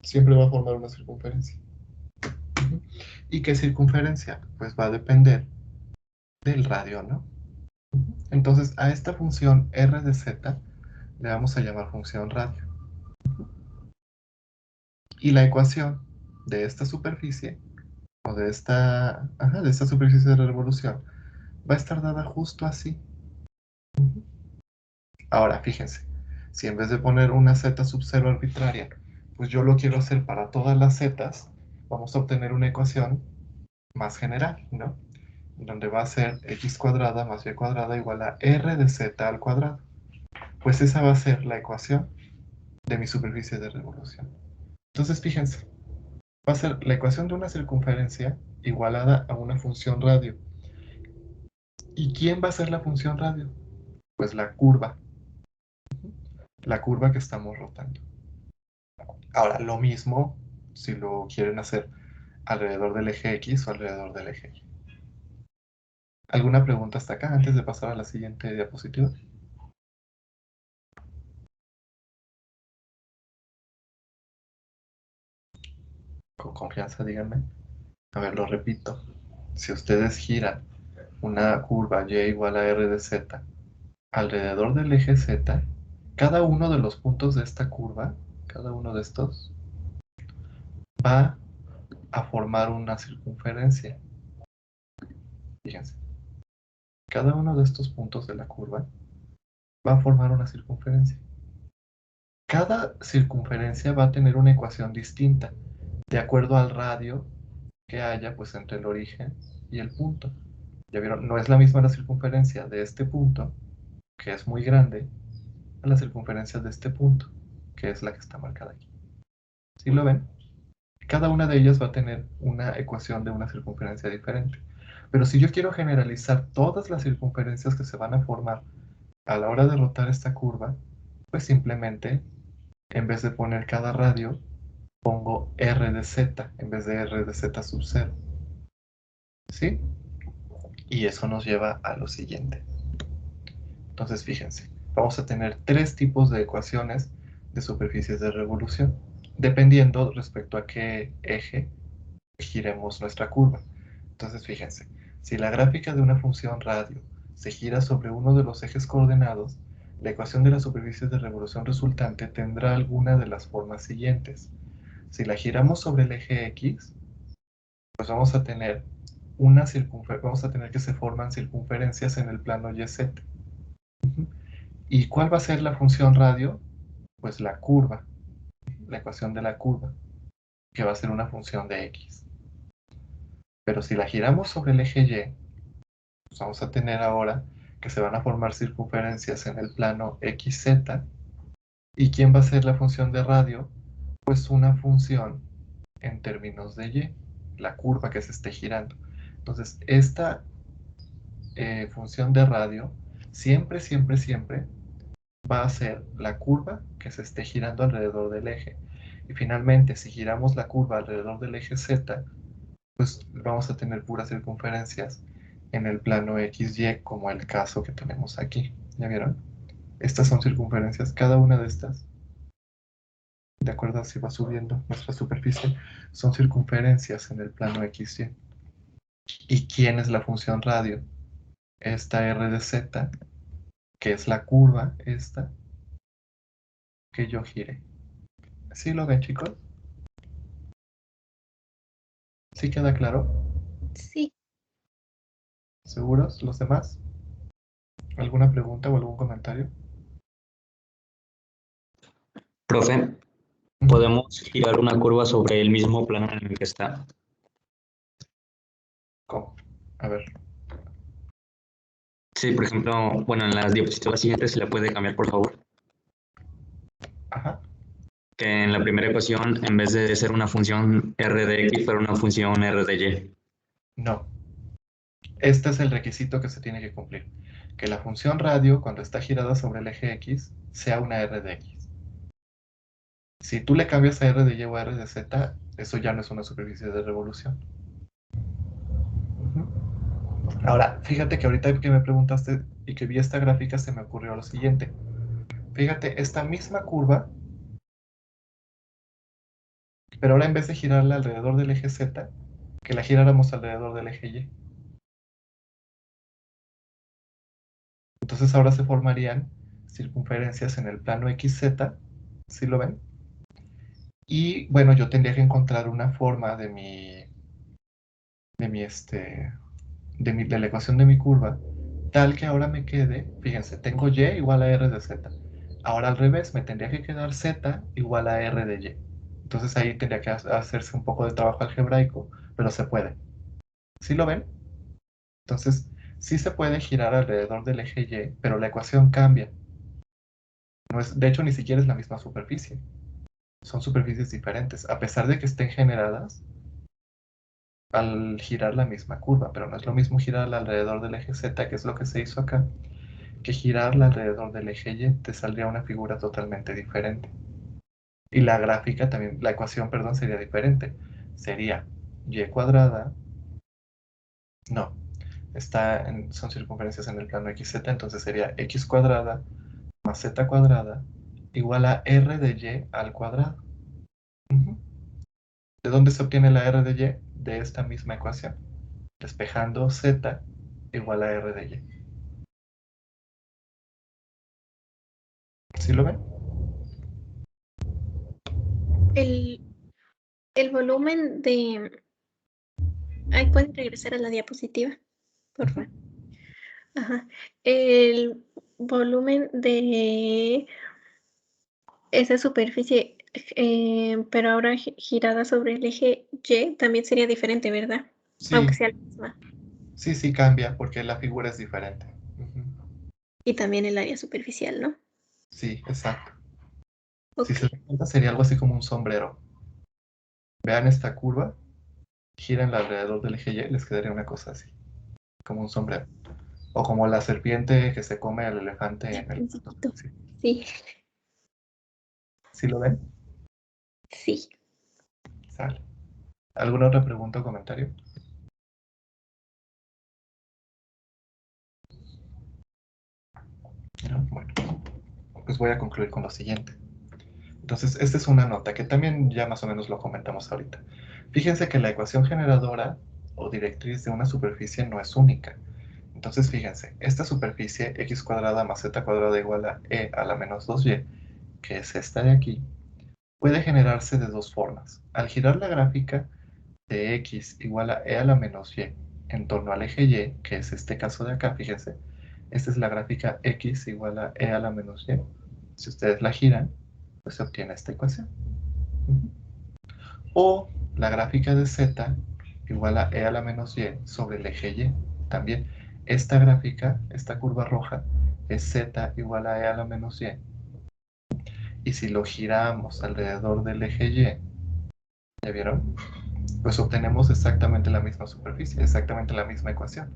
Siempre va a formar una circunferencia. ¿Y qué circunferencia? Pues va a depender del radio, ¿no? Entonces a esta función r de z le vamos a llamar función radio. Y la ecuación de esta superficie, o de esta superficie de revolución, va a estar dada justo así. Ahora, fíjense, si en vez de poner una z sub 0 arbitraria, pues yo lo quiero hacer para todas las zetas, vamos a obtener una ecuación más general, ¿no? Donde va a ser x cuadrada más y cuadrada igual a r de z al cuadrado. Pues esa va a ser la ecuación de mi superficie de revolución. Entonces, fíjense, va a ser la ecuación de una circunferencia igualada a una función radio. ¿Y quién va a ser la función radio? Pues la curva que estamos rotando. Ahora, lo mismo si lo quieren hacer alrededor del eje X o alrededor del eje Y. ¿Alguna pregunta hasta acá antes de pasar a la siguiente diapositiva? Con confianza, díganme. A ver, lo repito. Si ustedes giran una curva y igual a r de z alrededor del eje z, cada uno de los puntos de esta curva, cada uno de estos, va a formar una circunferencia. Fíjense. Cada uno de estos puntos de la curva va a formar una circunferencia. Cada circunferencia va a tener una ecuación distinta, de acuerdo al radio que haya pues, entre el origen y el punto. Ya vieron, no es la misma la circunferencia de este punto, que es muy grande, a la circunferencia de este punto, que es la que está marcada aquí. ¿Sí lo ven? Cada una de ellas va a tener una ecuación de una circunferencia diferente. Pero si yo quiero generalizar todas las circunferencias que se van a formar a la hora de rotar esta curva, pues simplemente, en vez de poner cada radio, pongo r de z en vez de r de z sub 0. ¿Sí? Y eso nos lleva a lo siguiente. Entonces, fíjense, vamos a tener tres tipos de ecuaciones de superficies de revolución, dependiendo respecto a qué eje giremos nuestra curva. Entonces, fíjense, si la gráfica de una función radio se gira sobre uno de los ejes coordenados, la ecuación de la superficie de revolución resultante tendrá alguna de las formas siguientes. Si la giramos sobre el eje X, pues vamos a tener que se forman circunferencias en el plano YZ. ¿Y cuál va a ser la función radio? Pues la curva, la ecuación de la curva, que va a ser una función de X. Pero si la giramos sobre el eje Y, pues vamos a tener ahora que se van a formar circunferencias en el plano XZ. ¿Y quién va a ser la función de radio? Pues una función en términos de Y, la curva que se esté girando. Entonces, esta función de radio siempre, siempre, siempre va a ser la curva que se esté girando alrededor del eje. Y finalmente, si giramos la curva alrededor del eje Z, pues vamos a tener puras circunferencias en el plano XY, como el caso que tenemos aquí. ¿Ya vieron? Estas son circunferencias, cada una de estas, de acuerdo a si va subiendo nuestra superficie, son circunferencias en el plano XY. ¿Y quién es la función radio? Esta r de z, que es la curva esta, que yo gire. ¿Sí lo ven, chicos? ¿Sí queda claro? Sí. ¿Seguros los demás? ¿Alguna pregunta o algún comentario? Profe, ¿podemos girar una curva sobre el mismo plano en el que está? ¿Cómo? A ver. Sí, por ejemplo, bueno, en las diapositivas siguientes se la puede cambiar, por favor. Ajá. Que en la primera ecuación, en vez de ser una función r de x, fuera una función r de y. No. Este es el requisito que se tiene que cumplir. Que la función radio, cuando está girada sobre el eje X, sea una r de x. Si tú le cambias a r de y o a r de z, eso ya no es una superficie de revolución. Ahora, fíjate que ahorita que me preguntaste y que vi esta gráfica, se me ocurrió lo siguiente. Fíjate, esta misma curva, pero ahora en vez de girarla alrededor del eje Z, que la giráramos alrededor del eje Y. Entonces ahora se formarían circunferencias en el plano XZ, ¿sí lo ven? Y bueno, yo tendría que encontrar una forma de la ecuación de mi curva, tal que ahora me quede, fíjense, tengo Y igual a R de Z. Ahora al revés, me tendría que quedar Z igual a R de Y. Entonces ahí tendría que hacerse un poco de trabajo algebraico, pero se puede. ¿Sí lo ven? Entonces, sí se puede girar alrededor del eje Y, pero la ecuación cambia. No es, de hecho, ni siquiera es la misma superficie. Son superficies diferentes, a pesar de que estén generadas al girar la misma curva, pero no es lo mismo girarla alrededor del eje Z, que es lo que se hizo acá, que girarla alrededor del eje Y. Te saldría una figura totalmente diferente. Y la gráfica también, la ecuación, perdón, sería diferente. Sería y cuadrada, no, son circunferencias en el plano XZ, entonces sería x cuadrada más z cuadrada igual a r de y al cuadrado. Ujú. ¿De dónde se obtiene la r de y? De esta misma ecuación, despejando z igual a r de y. ¿Sí lo ven? El volumen de... Ay, ¿pueden regresar a la diapositiva? Por favor. Ajá. El volumen de esa superficie, pero ahora girada sobre el eje Y, también sería diferente, ¿verdad? Sí, Aunque sea la misma. sí cambia porque la figura es diferente. Ujú. Y también el área superficial, ¿no? Sí, exacto. Si Ok. se dan cuenta sería algo así como un sombrero. Vean esta curva, gírenla alrededor del eje Y, les quedaría una cosa así, como un sombrero. O como la serpiente que se come al elefante en el... Chiquito. Sí. Sí, ¿Sí lo ven? sí. Sale. ¿Alguna otra pregunta o comentario? No, bueno, pues voy a concluir con lo siguiente. Entonces, esta es una nota que también ya más o menos lo comentamos ahorita. Fíjense que la ecuación generadora o directriz de una superficie no es única. Entonces, fíjense, esta superficie x cuadrada más z cuadrada igual a e a la menos 2y, que es esta de aquí, puede generarse de dos formas. Al girar la gráfica de x igual a e a la menos y en torno al eje y, que es este caso de acá, fíjense, esta es la gráfica x igual a e a la menos y. Si ustedes la giran, pues se obtiene esta ecuación. O la gráfica de z igual a e a la menos y sobre el eje y. También esta gráfica, esta curva roja, es z igual a e a la menos y. Y si lo giramos alrededor del eje y, ¿ya vieron? Pues obtenemos exactamente la misma superficie, exactamente la misma ecuación.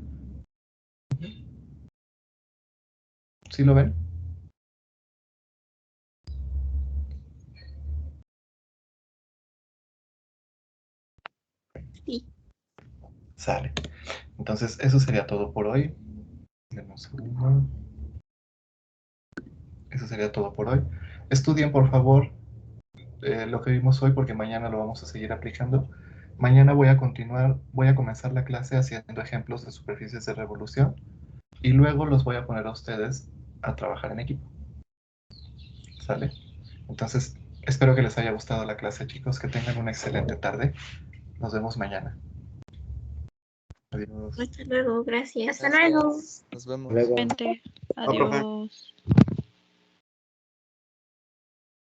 ¿Sí lo ven? Sí. Sale. Entonces, eso sería todo por hoy. Denme un segundo. Eso sería todo por hoy. Estudien, por favor, lo que vimos hoy porque mañana lo vamos a seguir aplicando. Mañana voy a comenzar la clase haciendo ejemplos de superficies de revolución y luego los voy a poner a ustedes a trabajar en equipo. ¿Sale? Entonces, espero que les haya gustado la clase, chicos. Que tengan una excelente tarde. Nos vemos mañana. Adiós. Hasta luego, gracias. Hasta luego. Nos vemos. Adiós.